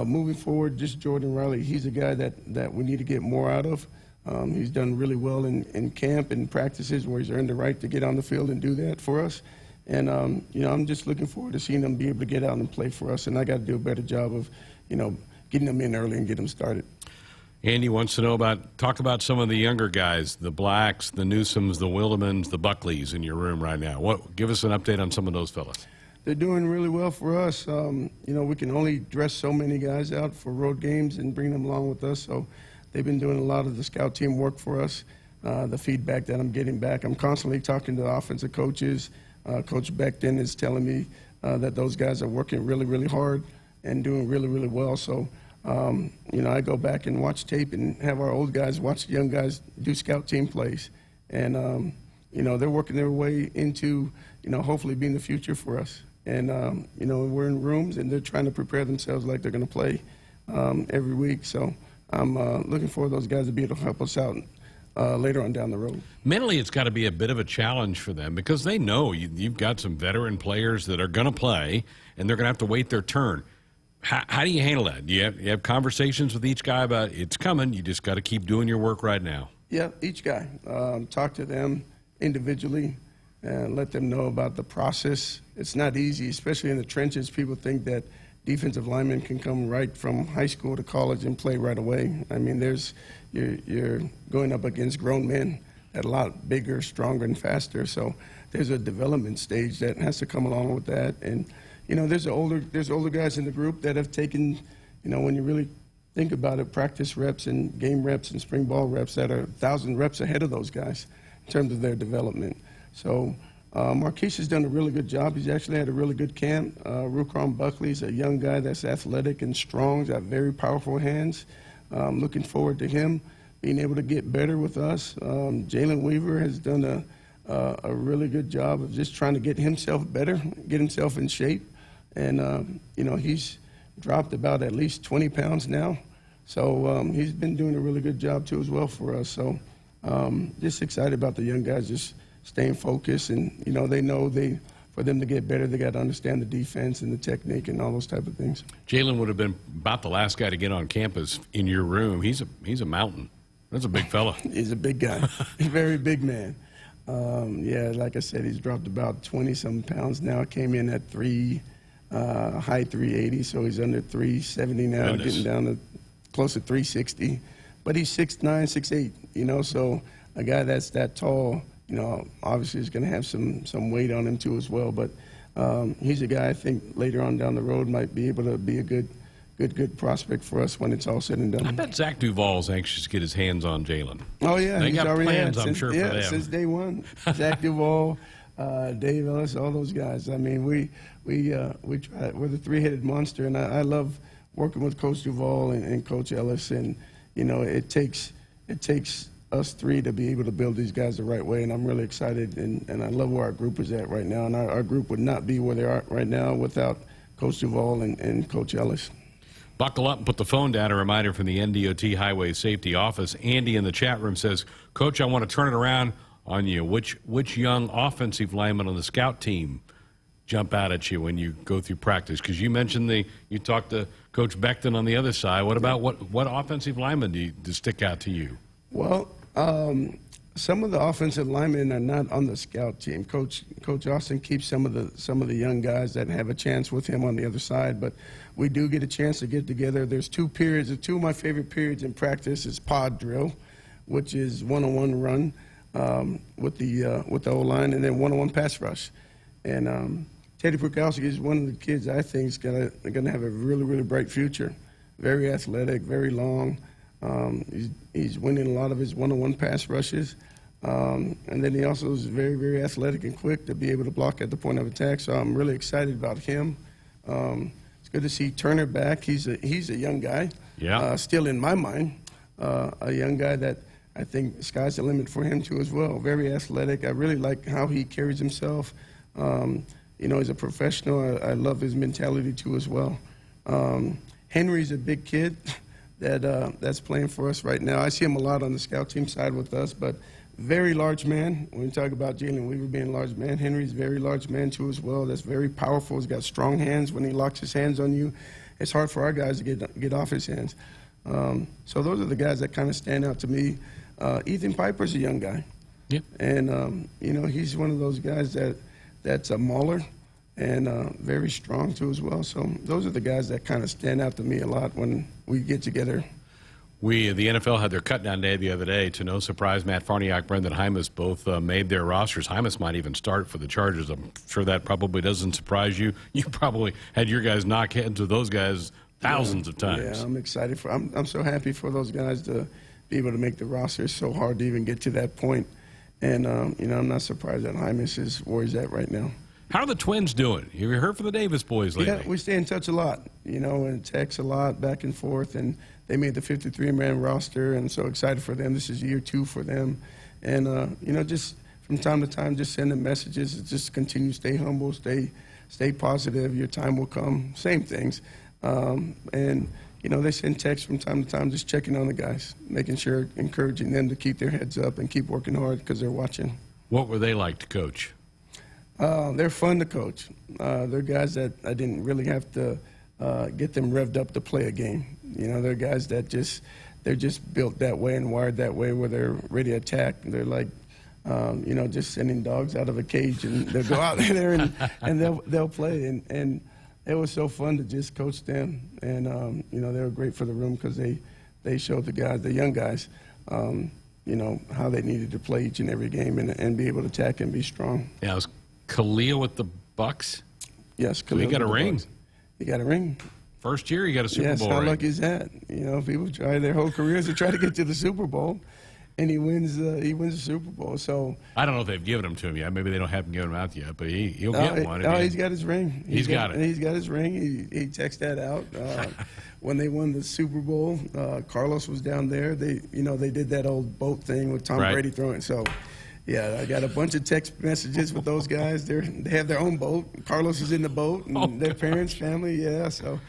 moving forward, just Jordan Reilly, he's a guy that we need to get more out of. He's done really well in camp and practices where he's earned the right to get on the field and do that for us. And, I'm just looking forward to seeing him be able to get out and play for us, and I got to do a better job of, getting them in early and get them started. Andy wants to talk about some of the younger guys, the Blacks, the Newsoms, the Wildemans, the Buckleys in your room right now. Give us an update on some of those fellas. They're doing really well for us. We can only dress so many guys out for road games and bring them along with us. So they've been doing a lot of the scout team work for us. The feedback that I'm getting back, I'm constantly talking to the offensive coaches. Coach Beckton is telling me that those guys are working really, really hard and doing really, really well. So, I go back and watch tape and have our old guys watch the young guys do scout team plays. And, they're working their way into, hopefully being the future for us. And, we're in rooms and they're trying to prepare themselves like they're going to play every week. So I'm looking for those guys to be able to help us out later on down the road. Mentally, it's got to be a bit of a challenge for them because they know you've got some veteran players that are going to play and they're going to have to wait their turn. How do you handle that? Do you have conversations with each guy about it's coming, you just got to keep doing your work right now? Yeah, each guy. Talk to them individually and let them know about the process. It's not easy, especially in the trenches. People think that defensive linemen can come right from high school to college and play right away. I mean, you're going up against grown men that are a lot bigger, stronger, and faster. So there's a development stage that has to come along with that. And there's older guys in the group that have taken, when you really think about it, practice reps and game reps and spring ball reps that are 1,000 reps ahead of those guys in terms of their development. So Marquise has done a really good job. He's actually had a really good camp. Rucron Buckley's a young guy that's athletic and strong. He's got very powerful hands. Looking forward to him being able to get better with us. Jalen Weaver has done a really good job of just trying to get himself better, get himself in shape. And, he's dropped about at least 20 pounds now. So he's been doing a really good job, too, as well for us. So just excited about the young guys just staying focused. And, they know for them to get better, they got to understand the defense and the technique and all those type of things. Jalen would have been about the last guy to get on campus in your room. He's a mountain. That's a big fella. He's a big guy. He's a very big man. Like I said, he's dropped about 20-some pounds now. Came in at high 380, so he's under 370 now, getting down to close to 360. But he's 6'9", 6'8", so a guy that's that tall, obviously is going to have some weight on him too as well. But he's a guy I think later on down the road might be able to be a good prospect for us when it's all said and done. I bet Zach Duvall's anxious to get his hands on Jalen. Oh, yeah. They got plans, I'm sure, for them. Yeah, since day one. Zach Duvall, Dave Ellis, all those guys. I mean, we try. We're the three-headed monster, and I love working with Coach Duvall and Coach Ellis. And, it takes us three to be able to build these guys the right way, and I'm really excited, and I love where our group is at right now. And our group would not be where they are right now without Coach Duvall and Coach Ellis. Buckle up and put the phone down. A reminder from the NDOT Highway Safety Office. Andy in the chat room says, Coach, I want to turn it around on you. Which young offensive lineman on the scout team jump out at you when you go through practice? Because you mentioned you talked to Coach Beckton on the other side. What about what offensive linemen do stick out to you? Well, some of the offensive linemen are not on the scout team. Coach Austin keeps some of the young guys that have a chance with him on the other side, but we do get a chance to get together. There's two periods. Two of my favorite periods in practice is pod drill, which is one-on-one run with the O-line, and then one-on-one pass rush. And Teddy Prukowski is one of the kids I think is gonna have a really, really bright future. Very athletic, very long. He's winning a lot of his one-on-one pass rushes. And then he also is very, very athletic and quick to be able to block at the point of attack. So I'm really excited about him. It's good to see Turner back. He's a young guy. Yeah. Still in my mind, a young guy that I think the sky's the limit for him too as well. Very athletic. I really like how he carries himself. He's a professional. I love his mentality too as well. Henry's a big kid that's playing for us right now. I see him a lot on the scout team side with us, but very large man. When we talk about Jalen Weaver being a large man, Henry's a very large man too as well. That's very powerful. He's got strong hands. When he locks his hands on you, it's hard for our guys to get off his hands. So those are the guys that kind of stand out to me. Ethan Piper's a young guy. Yep. And, he's one of those guys that's a mauler and very strong too as well. So those are the guys that kind of stand out to me a lot when we get together. The NFL had their cut-down day the other day. To no surprise, Matt Farniok, Brendan Hymas both made their rosters. Hymas might even start for the Chargers. I'm sure that probably doesn't surprise you. You probably had your guys knock heads with those guys thousands of times. Yeah, I'm excited. I'm so happy for those guys to be able to make the roster. It's so hard to even get to that point. And, I'm not surprised that Hymas is where he's at right now. How are the Twins doing? Have you heard from the Davis boys lately? Yeah, we stay in touch a lot, and text a lot back and forth. And they made the 53-man roster, and so excited for them. This is year 2 for them. And, just from time to time, just send them messages. Just continue, stay humble, stay positive. Your time will come. Same things. They send texts from time to time, just checking on the guys, making sure, encouraging them to keep their heads up and keep working hard because they're watching. What were they like to coach? They're fun to coach. They're guys that I didn't really have to get them revved up to play a game. They're guys that they're just built that way and wired that way where they're ready to attack. They're like, just sending dogs out of a cage, and they'll go out there and they'll play. And it was so fun to just coach them. And, they were great for the room because they showed the young guys, how they needed to play each and every game and be able to attack and be strong. Yeah, it was Khalil with the Bucks? Yes, Khalil. So he got a ring. Bucks. He got a ring. First year he got a Super Bowl how ring. lucky is that? People try their whole careers to try to get to the Super Bowl, and he wins the Super Bowl. So I don't know if they've given him to him yet. Maybe they haven't given him out yet, but he'll get one. He's got his ring. He's got it. He's got his ring. He texted that out. When they won the Super Bowl, Carlos was down there. They did that old boat thing with Tom Brady throwing. So, yeah, I got a bunch of text messages with those guys. They have their own boat. Carlos is in the boat, and their parents, family. Yeah, so,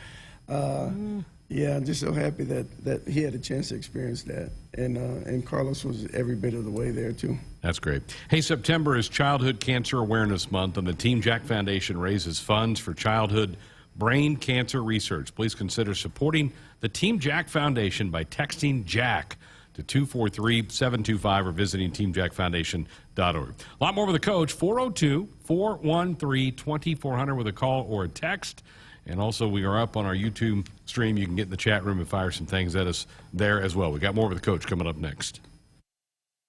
I'm just so happy that he had a chance to experience that, and Carlos was every bit of the way there too. That's great. Hey, September is Childhood Cancer Awareness Month, and the Team Jack Foundation raises funds for childhood brain cancer research. Please consider supporting the Team Jack Foundation by texting JACK to 243-725 or visiting teamjackfoundation.org. A lot more with the coach, 402-413-2400 with a call or a text. And also, we are up on our YouTube stream. You can get in the chat room and fire some things at us there as well. We got more with the coach coming up next.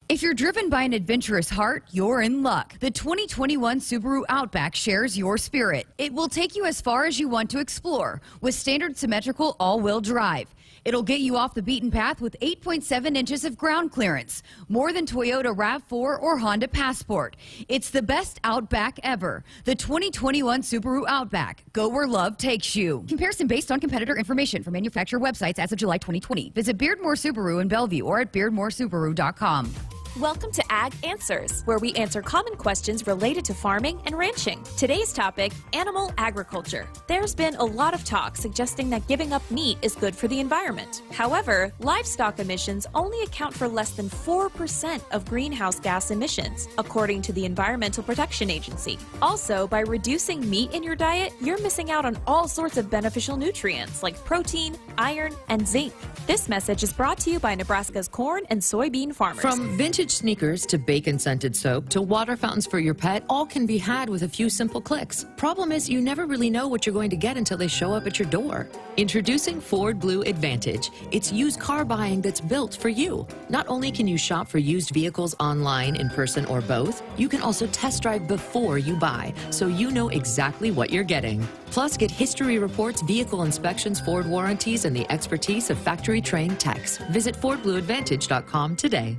If you're driven by an adventurous heart, you're in luck. The 2021 Subaru Outback shares your spirit. It will take you as far as you want to explore with standard symmetrical all-wheel drive. It'll get you off the beaten path with 8.7 inches of ground clearance, more than Toyota RAV4 or Honda Passport. It's the best Outback ever. The 2021 Subaru Outback. Go where love takes you. Comparison based on competitor information from manufacturer websites as of July 2020. Visit Beardmore Subaru in Bellevue or at beardmoresubaru.com. Welcome to Ag Answers, where we answer common questions related to farming and ranching. Today's topic, animal agriculture. There's been a lot of talk suggesting that giving up meat is good for the environment. However, livestock emissions only account for less than 4% of greenhouse gas emissions, according to the Environmental Protection Agency. Also, by reducing meat in your diet, you're missing out on all sorts of beneficial nutrients like protein, iron, and zinc. This message is brought to you by Nebraska's corn and soybean farmers. From vintage sneakers to bacon-scented soap to water fountains for your pet, all can be had with a few simple clicks. Problem is, you never really know what you're going to get until they show up at your door. Introducing Ford Blue Advantage. It's used car buying that's built for you. Not only can you shop for used vehicles online, in person, or both, you can also test drive before you buy, so you know exactly what you're getting. Plus, get history reports, vehicle inspections, Ford warranties, and the expertise of factory-trained techs. Visit FordBlueAdvantage.com today.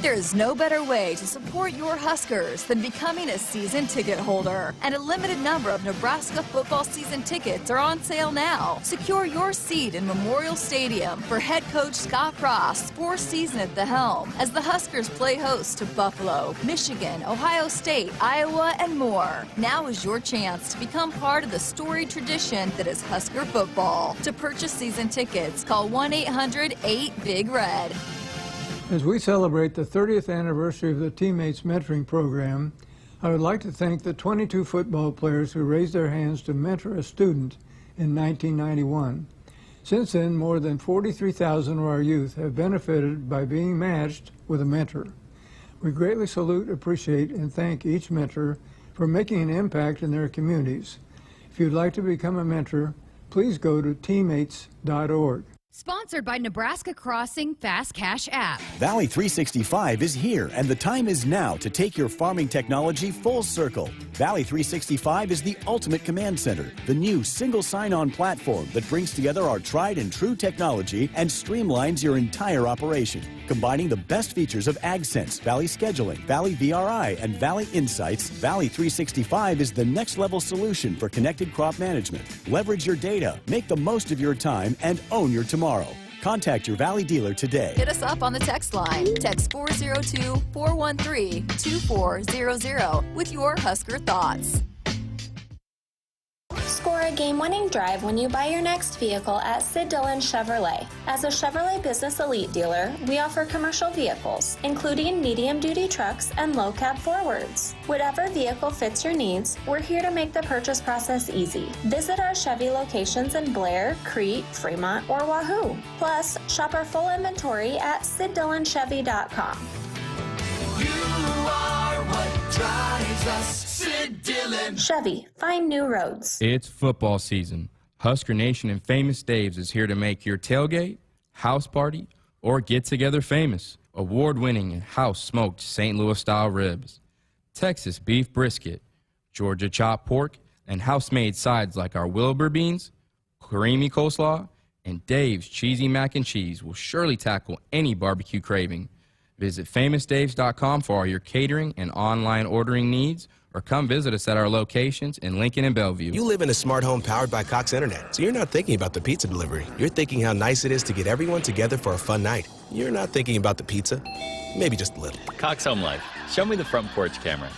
There is no better way to support your Huskers than becoming a season ticket holder. And a limited number of Nebraska football season tickets are on sale now. Secure your seat in Memorial Stadium for head coach Scott Frost's fourth season at the helm as the Huskers play host to Buffalo, Michigan, Ohio State, Iowa, and more. Now is your chance to become part of the storied tradition that is Husker football. To purchase season tickets, call 1-800-8-BIG-RED. As we celebrate the 30th anniversary of the Teammates Mentoring Program, I would like to thank the 22 football players who raised their hands to mentor a student in 1991. Since then, more than 43,000 of our youth have benefited by being matched with a mentor. We greatly salute, appreciate, and thank each mentor for making an impact in their communities. If you'd like to become a mentor, please go to teammates.org. Sponsored by Nebraska Crossing Fast Cash app. Valley 365 is here, and the time is now to take your farming technology full circle. Valley 365 is the ultimate command center, the new single sign-on platform that brings together our tried and true technology and streamlines your entire operation. Combining the best features of AgSense, Valley Scheduling, Valley VRI, and Valley Insights, Valley 365 is the next level solution for connected crop management. Leverage your data, make the most of your time, and own your tomorrow. Contact your Valley dealer today. Hit us up on the text line. Text 402-413-2400 with your Husker thoughts. Score a game-winning drive when you buy your next vehicle at Sid Dillon Chevrolet. As a Chevrolet Business Elite dealer, we offer commercial vehicles, including medium-duty trucks and low-cab forwards. Whatever vehicle fits your needs, we're here to make the purchase process easy. Visit our Chevy locations in Blair, Crete, Fremont, or Wahoo. Plus, shop our full inventory at SidDillonChevy.com. You are what drives us. Sid Dillon. Chevy, find new roads. It's football season. Husker Nation and Famous Dave's is here to make your tailgate, house party, or get-together famous. Award-winning and house-smoked St. Louis-style ribs, Texas beef brisket, Georgia chopped pork, and house-made sides like our Wilbur beans, creamy coleslaw, and Dave's cheesy mac and cheese will surely tackle any barbecue craving. Visit FamousDaves.com for all your catering and online ordering needs, or come visit us at our locations in Lincoln and Bellevue. You live in a smart home powered by Cox Internet, so you're not thinking about the pizza delivery. You're thinking how nice it is to get everyone together for a fun night. You're not thinking about the pizza, maybe just a little. Cox Home Life. Show me the front porch camera.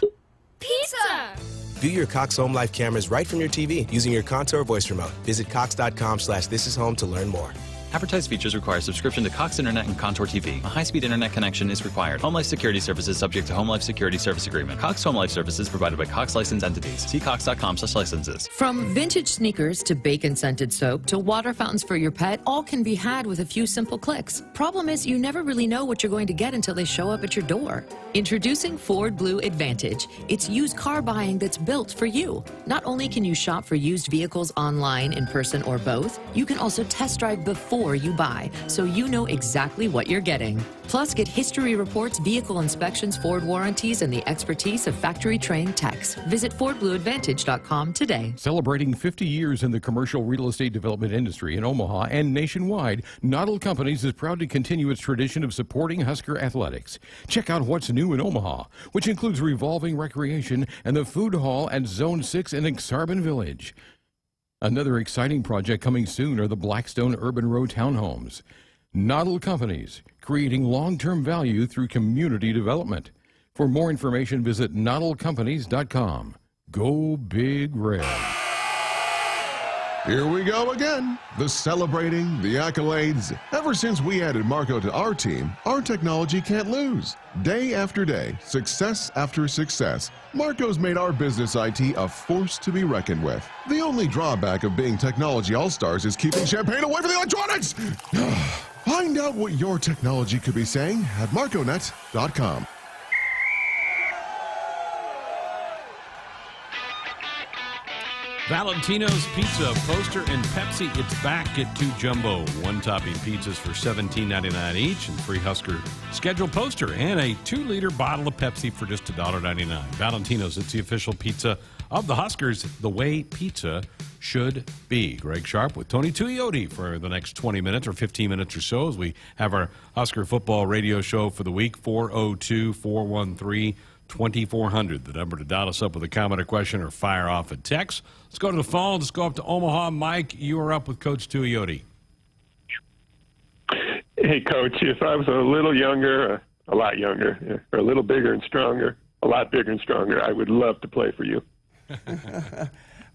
Pizza! View your Cox Home Life cameras right from your TV using your Contour voice remote. Visit cox.com/thisishome to learn more. Advertised features require subscription to Cox Internet and Contour TV. A high-speed internet connection is required. Home Life Security Services subject to Home Life Security Service Agreement. Cox Home Life Services provided by Cox licensed entities. See cox.com/licenses. From vintage sneakers to bacon-scented soap to water fountains for your pet, all can be had with a few simple clicks. Problem is, you never really know what you're going to get until they show up at your door. Introducing Ford Blue Advantage. It's used car buying that's built for you. Not only can you shop for used vehicles online, in person, or both, you can also test drive before you buy, so you know exactly what you're getting. Plus, get history reports, vehicle inspections, Ford warranties, and the expertise of factory-trained techs. Visit FordBlueAdvantage.com today. Celebrating 50 years in the commercial real estate development industry in Omaha and nationwide, Noddle Companies is proud to continue its tradition of supporting Husker athletics. Check out what's new in Omaha, which includes revolving recreation and the food hall at Zone 6 in Exarban Village. Another exciting project coming soon are the Blackstone Urban Row townhomes. Noddle Companies, creating long-term value through community development. For more information, visit noddlecompanies.com. Go Big Red. Here we go again. The celebrating, the accolades. Ever since we added Marco to our team, our technology can't lose. Day after day, success after success, Marco's made our business IT a force to be reckoned with. The only drawback of being technology all-stars is keeping champagne away from the electronics. Find out what your technology could be saying at marconet.com. Valentino's Pizza, Poster, and Pepsi. It's back at 2 jumbo. One-topping pizzas for $17.99 each, and free Husker schedule poster, and a 2-liter bottle of Pepsi for just $1.99. Valentino's, it's the official pizza of the Huskers, the way pizza should be. Greg Sharpe with Tony Tuioti for the next 20 minutes or 15 minutes or so as we have our Husker football radio show for the week. 402-413-2400. The number to dial us up with a comment or question or fire off a text. Let's go to the phone. Let's go up to Omaha. Mike, you are up with Coach Tuioti. Hey, Coach, if I was a little younger, a lot younger, or a little bigger and stronger, a lot bigger and stronger, I would love to play for you.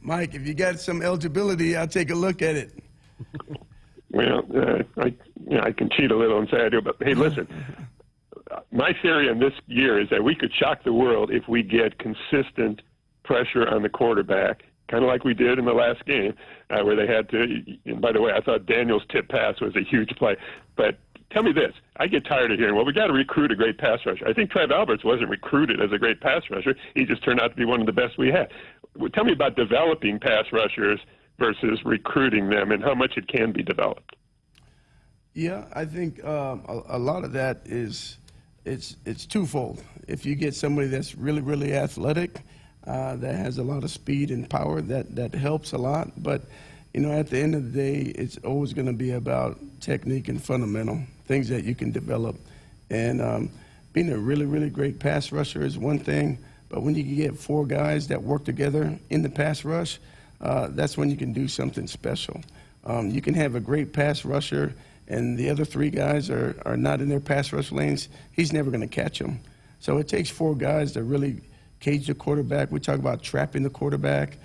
Mike, if you got some eligibility, I'll take a look at it. Well, I can cheat a little and say I do, but hey, listen. My theory on this year is that we could shock the world if we get consistent pressure on the quarterback, kind of like we did in the last game, where they had to. And by the way, I thought Daniel's tip pass was a huge play. But tell me this: I get tired of hearing, "Well, we got to recruit a great pass rusher." I think Trev Alberts wasn't recruited as a great pass rusher; he just turned out to be one of the best we had. Tell me about developing pass rushers versus recruiting them, and how much it can be developed. Yeah, I think a lot of that is. It's twofold. If you get somebody that's really, really athletic, that has a lot of speed and power, that helps a lot. But, at the end of the day, it's always going to be about technique and fundamental, things that you can develop. And being a really, really great pass rusher is one thing, but when you can get 4 guys that work together in the pass rush, that's when you can do something special. You can have a great pass rusher and the other 3 guys are not in their pass rush lanes, he's never going to catch them. So it takes 4 guys to really cage the quarterback. We talk about trapping the quarterback,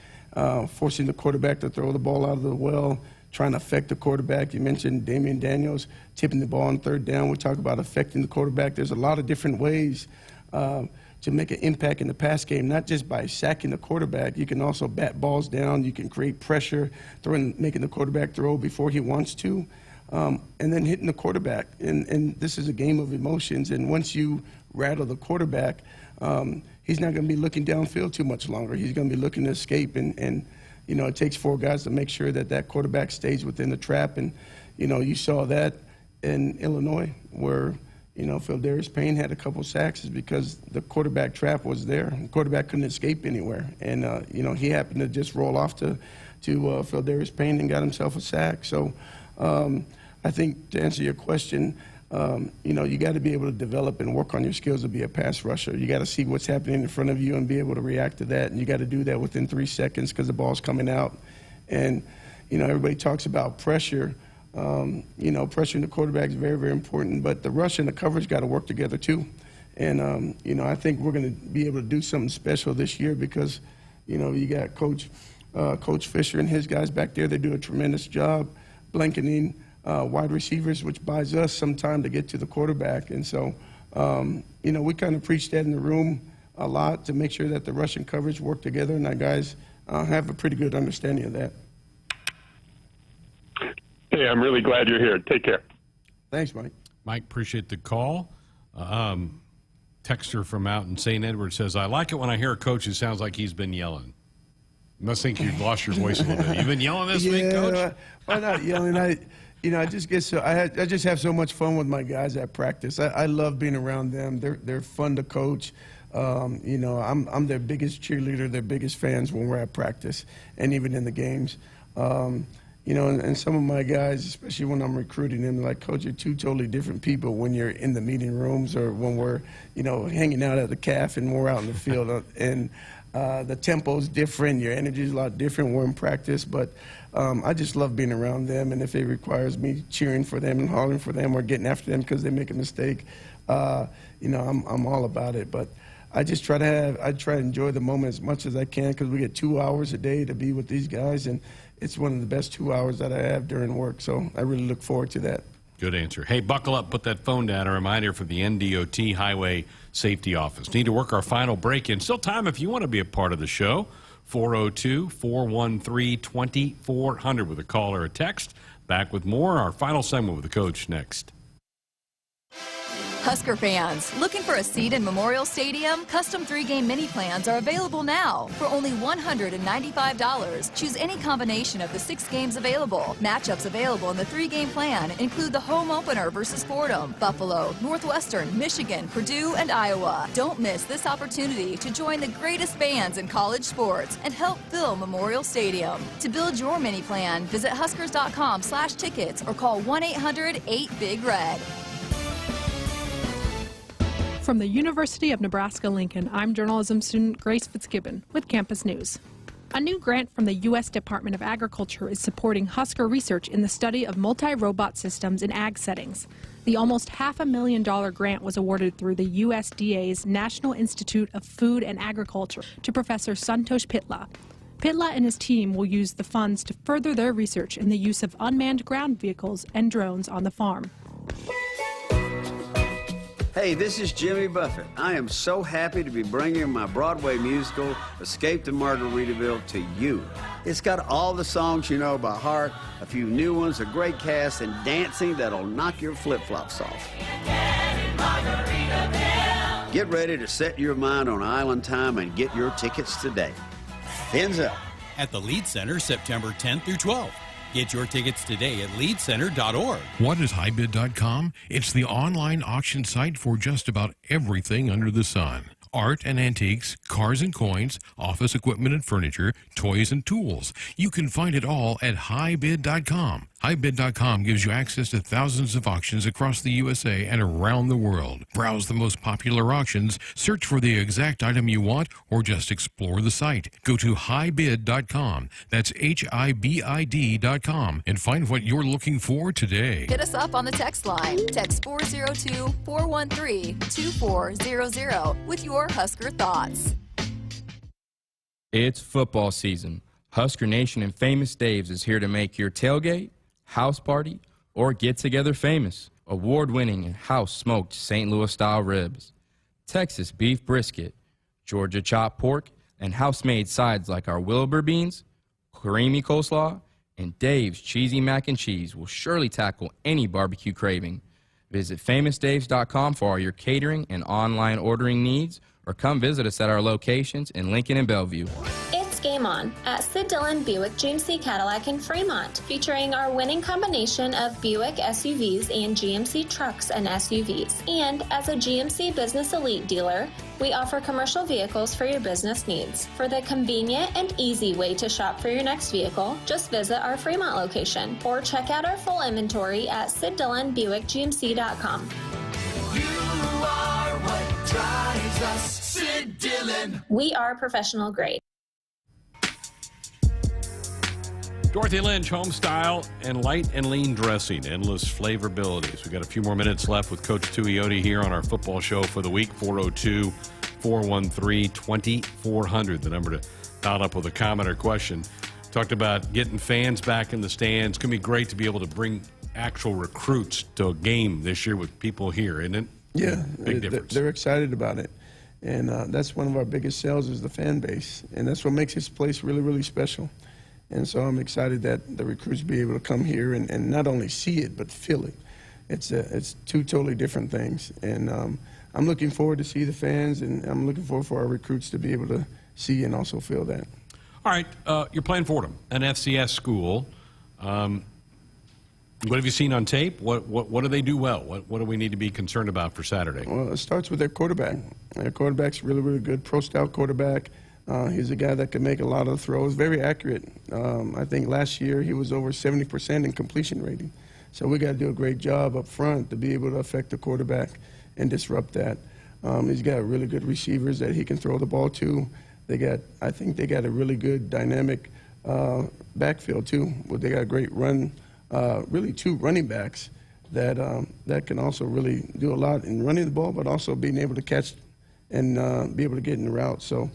forcing the quarterback to throw the ball out of the well, trying to affect the quarterback. You mentioned Damian Daniels tipping the ball on 3rd down. We talk about affecting the quarterback. There's a lot of different ways to make an impact in the pass game, not just by sacking the quarterback. You can also bat balls down. You can create pressure, making the quarterback throw before he wants to. And then hitting the quarterback. And this is a game of emotions. And once you rattle the quarterback, he's not going to be looking downfield too much longer. He's going to be looking to escape. And it takes 4 guys to make sure that quarterback stays within the trap. And, you saw that in Illinois where, Phildarius Payne had a couple sacks because the quarterback trap was there. The quarterback couldn't escape anywhere. And, he happened to just roll off to Phildarius Payne and got himself a sack. So, I think to answer your question, you got to be able to develop and work on your skills to be a pass rusher. You got to see what's happening in front of you and be able to react to that. And you got to do that within 3 seconds because the ball's coming out. And, everybody talks about pressure. Pressuring the quarterback is very, very important. But the rush and the coverage got to work together too. And, I think we're going to be able to do something special this year because, you got Coach Fisher and his guys back there. They do a tremendous job blanketing wide receivers, which buys us some time to get to the quarterback. And so, we kind of preach that in the room a lot to make sure that the rush and coverage work together, and our guys have a pretty good understanding of that. Hey, I'm really glad you're here. Take care. Thanks, Mike. Mike, appreciate the call. Texter from out in St. Edward says, I like it when I hear a coach who sounds like he's been yelling. You must think you've lost your voice a little bit. You've been yelling this week, Coach? Why not yelling? I just get I just have so much fun with my guys at practice. I love being around them. They're fun to coach. I'm their biggest cheerleader, their biggest fans when we're at practice and even in the games. And some of my guys, especially when I'm recruiting them, like, Coach, you're 2 totally different people when you're in the meeting rooms or when we're, hanging out at the calf and we're out in the field. And The tempo's different, your energy's a lot different. We're in practice, but I just love being around them, and if it requires me cheering for them and hollering for them or getting after them because they make a mistake, I'm all about it. But I just try to enjoy the moment as much as I can because we get 2 hours a day to be with these guys, and it's one of the best 2 hours that I have during work, so I really look forward to that. Good answer. Hey, buckle up, put that phone down. A reminder for the NDOT Highway Safety Office. Need to work our final break in. Still time if you want to be a part of the show. 402-413-2400 with a call or a text. Back with more. Our final segment with the coach next. Husker fans, looking for a seat in Memorial Stadium? Custom 3-game mini plans are available now for only $195. Choose any combination of the 6 games available. Matchups available in the 3-game plan include the home opener versus Fordham, Buffalo, Northwestern, Michigan, Purdue, and Iowa. Don't miss this opportunity to join the greatest fans in college sports and help fill Memorial Stadium. To build your mini plan, visit huskers.com/tickets or call 1-800-8-BIG-RED. From the University of Nebraska-Lincoln, I'm journalism student Grace Fitzgibbon with Campus News. A new grant from the U.S. Department of Agriculture is supporting Husker research in the study of multi-robot systems in ag settings. The almost $500,000 grant was awarded through the USDA's National Institute of Food and Agriculture to Professor Santosh Pitla. Pitla and his team will use the funds to further their research in the use of unmanned ground vehicles and drones on the farm. Hey, this is Jimmy Buffett. I am so happy to be bringing my Broadway musical, Escape to Margaritaville, to you. It's got all the songs you know by heart, a few new ones, a great cast, and dancing that'll knock your flip-flops off. Get ready to set your mind on Island Time and get your tickets today. Fins up. At the Lead Center, September 10th through 12th. Get your tickets today at leadcenter.org. What is highbid.com? It's the online auction site for just about everything under the sun. Art and antiques, cars and coins, office equipment and furniture, toys and tools. You can find it all at highbid.com. Highbid.com gives you access to thousands of auctions across the USA and around the world. Browse the most popular auctions, search for the exact item you want, or just explore the site. Go to highbid.com. That's HIBID.com and find what you're looking for today. Hit us up on the text line. Text 402-413-2400 with your Husker thoughts. It's football season. Husker Nation and Famous Dave's is here to make your tailgate, house party, or get-together famous. Award-winning and house-smoked St. Louis-style ribs, Texas beef brisket, Georgia chopped pork, and house-made sides like our Wilbur beans, creamy coleslaw, and Dave's cheesy mac and cheese will surely tackle any barbecue craving. Visit famousdaves.com for all your catering and online ordering needs, or come visit us at our locations in Lincoln and Bellevue. Game On at Sid Dillon Buick GMC Cadillac in Fremont, featuring our winning combination of Buick SUVs and GMC trucks and SUVs. And as a GMC Business Elite dealer, we offer commercial vehicles for your business needs. For the convenient and easy way to shop for your next vehicle, just visit our Fremont location or check out our full inventory at SidDillonBuickGMC.com. You are what drives us, Sid Dillon. We are professional grade. Dorothy Lynch, home style and light and lean dressing, endless flavorabilities. We've got a few more minutes left with Coach Tuioti here on our football show for the week. 402-413-2400, the number to dial up with a comment or question. Talked about getting fans back in the stands. It's going to be great to be able to bring actual recruits to a game this year with people here, isn't it? Yeah, big difference. They're excited about it. And that's one of our biggest sales is the fan base. And that's what makes this place really, really special. And so I'm excited that the recruits be able to come here and not only see it, but feel it. It's two totally different things. And I'm looking forward to see the fans, and I'm looking forward for our recruits to be able to see and also feel that. All right, you're playing Fordham, an FCS school. What have you seen on tape? What do they do well? What do we need to be concerned about for Saturday? Well, it starts with their quarterback. Their quarterback's really, really good, pro-style quarterback. He's a guy that can make a lot of throws, very accurate. I think last year he was over 70% in completion rating. So we got to do a great job up front to be able to affect the quarterback and disrupt that. He's got really good receivers that he can throw the ball to I think they got a really good dynamic backfield too. Well, they got a great run, really 2 running backs that can also really do a lot in running the ball, but also being able to catch and be able to get in the route. So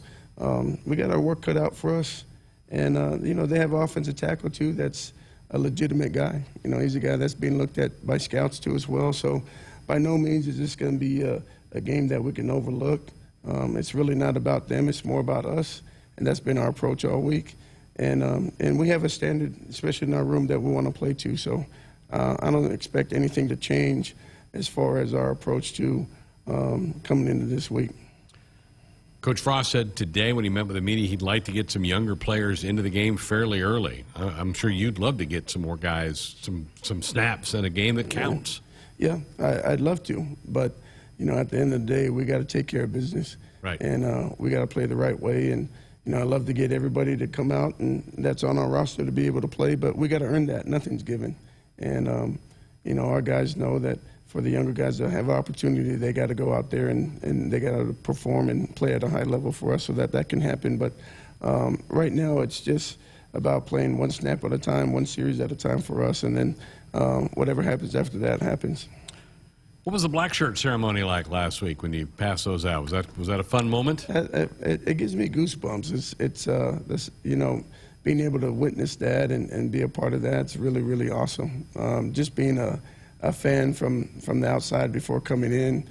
we got our work cut out for us. And, they have an offensive tackle, too, that's a legitimate guy. He's a guy that's being looked at by scouts, too, as well. So by no means is this going to be a game that we can overlook. It's really not about them. It's more about us. And that's been our approach all week. And we have a standard, especially in our room, that we want to play to. So I don't expect anything to change as far as our approach to coming into this week. Coach Frost said today when he met with the media he'd like to get some younger players into the game fairly early. I'm sure you'd love to get some more guys, some snaps in a game that counts. Yeah, I'd love to. But, at the end of the day, we got to take care of business. Right. And we got to play the right way. And, I'd love to get everybody to come out, and that's on our roster to be able to play. But we got to earn that. Nothing's given. And, our guys know that for the younger guys to have opportunity, they got to go out there and they got to perform and play at a high level for us so that can happen. But right now it's just about playing one snap at a time, one series at a time for us, and then whatever happens after that happens. What was the black shirt ceremony like last week when you passed those out? Was that a fun moment? It gives me goosebumps. It's being able to witness that and be a part of that, it's really, really awesome. Just being a fan from the outside before coming in,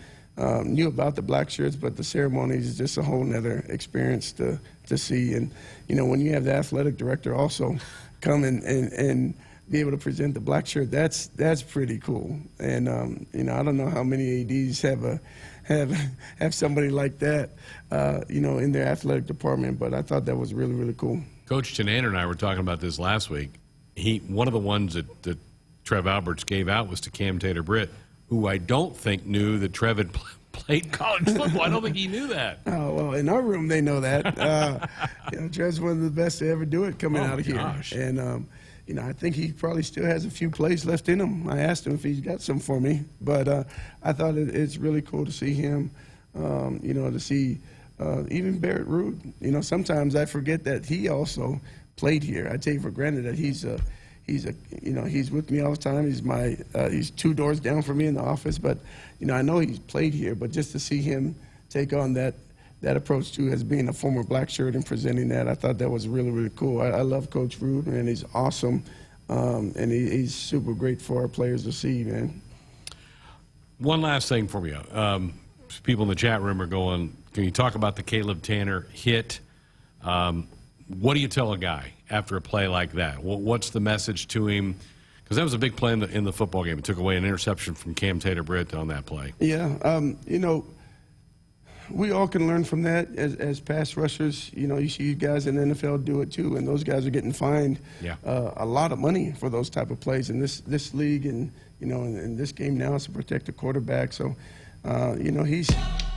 knew about the black shirts, but the ceremony is just a whole nother experience to see. And, when you have the athletic director also come and be able to present the black shirt, that's pretty cool. And, I don't know how many ADs have somebody like that, in their athletic department, but I thought that was really, really cool. Coach Chenander and I were talking about this last week. One of the ones that Trev Alberts gave out was to Cam Tater-Britt, who I don't think knew that Trev had played college football. I don't think he knew that. Oh, well, in our room they know that. Trev's one of the best to ever do it coming out of here. Gosh. And, I think he probably still has a few plays left in him. I asked him if he's got some for me. But I thought it's really cool to see him, to see even Barrett Root. Sometimes I forget that he also played here. I take for granted that he's with me all the time. He's 2 doors down from me in the office, but I know he's played here. But just to see him take on that approach too, as being a former black shirt and presenting that, I thought that was really, really cool. I love Coach Root, and he's awesome, and he's super great for our players to see, man. One last thing for you. People in the chat room are going, can you talk about the Caleb Tanner hit? What do you tell a guy after a play like that? What's the message to him? Because that was a big play in the football game. It took away an interception from Cam Tater-Britt on that play. Yeah, we all can learn from that as pass rushers. You see guys in the NFL do it too, and those guys are getting fined a lot of money for those type of plays in this league, and in this game now is to protect the quarterback. So,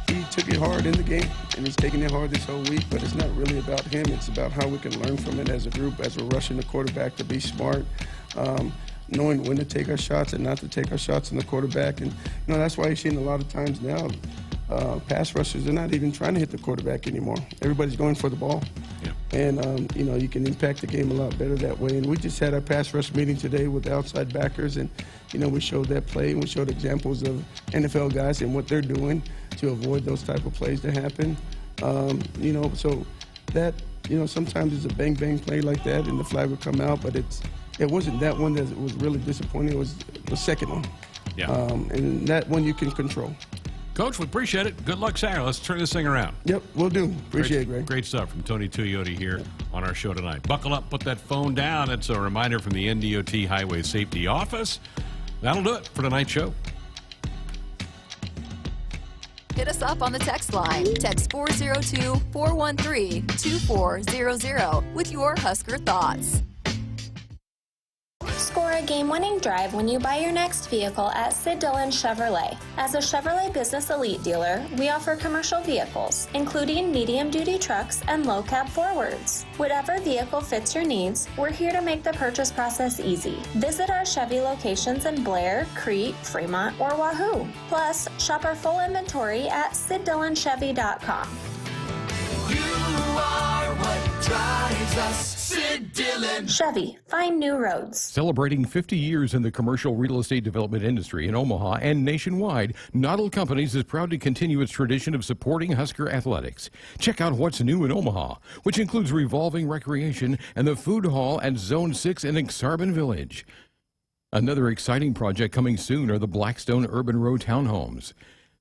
he took it hard in the game, and he's taking it hard this whole week, but it's not really about him. It's about how we can learn from it as a group, as we're rushing the quarterback, to be smart, knowing when to take our shots and not to take our shots in the quarterback. And, that's why you're seeing a lot of times now pass rushers, they're not even trying to hit the quarterback anymore. Everybody's going for the ball. Yeah. And, you can impact the game a lot better that way. And we just had our pass rush meeting today with the outside backers, and, we showed that play, and we showed examples of NFL guys and what they're doing to avoid those type of plays to happen. So that, sometimes it's a bang-bang play like that, and the flag would come out, but it wasn't that one that was really disappointing. It was the second one. Yeah. And that one you can control. Coach, we appreciate it. Good luck Saturday. Let's turn this thing around. Yep, we'll do. Appreciate it, Greg. Great stuff from Tony Tuioti here on our show tonight. Buckle up, put that phone down. It's a reminder from the NDOT Highway Safety Office. That'll do it for tonight's show. Hit us up on the text line. Text 402-413-2400 with your Husker thoughts. Score a game-winning drive when you buy your next vehicle at Sid Dillon Chevrolet. As a Chevrolet Business Elite dealer, we offer commercial vehicles, including medium-duty trucks and low-cab forwards. Whatever vehicle fits your needs, we're here to make the purchase process easy. Visit our Chevy locations in Blair, Crete, Fremont, or Wahoo. Plus, shop our full inventory at SidDillonChevy.com. are what drives us. Sid Dillon. Chevy, find new roads. Celebrating 50 years in the commercial real estate development industry in Omaha and nationwide, Noddle Companies is proud to continue its tradition of supporting Husker athletics. Check out what's new in Omaha, which includes revolving recreation and the food hall at Zone 6 in Exarban Village. Another exciting project coming soon are the Blackstone Urban Row townhomes.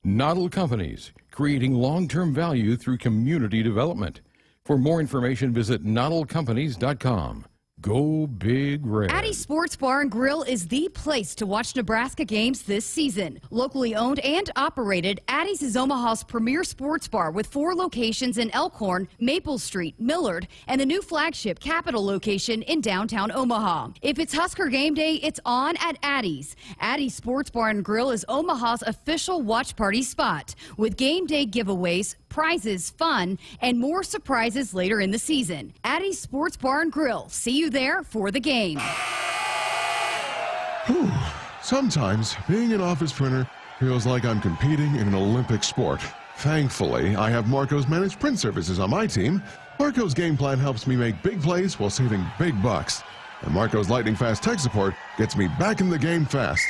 Noddle Companies, creating long-term value through community development. For more information, visit noddlecompanies.com. Go Big Red. Addie's Sports Bar and Grill is the place to watch Nebraska games this season. Locally owned and operated, Addie's is Omaha's premier sports bar with 4 locations in Elkhorn, Maple Street, Millard, and the new flagship Capitol location in downtown Omaha. If it's Husker game day, it's on at Addie's. Addie's Sports Bar and Grill is Omaha's official watch party spot with game day giveaways, prizes, fun, and more surprises later in the season. Addie's Sports Bar and Grill. See you there for the game. Whew. Sometimes being an office printer feels like I'm competing in an Olympic sport. Thankfully, I have Marco's Managed Print Services on my team. Marco's game plan helps me make big plays while saving big bucks. And Marco's lightning fast tech support gets me back in the game fast.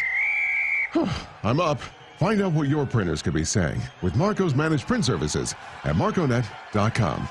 I'm up. Find out what your printers could be saying with Marco's Managed Print Services at marconet.com.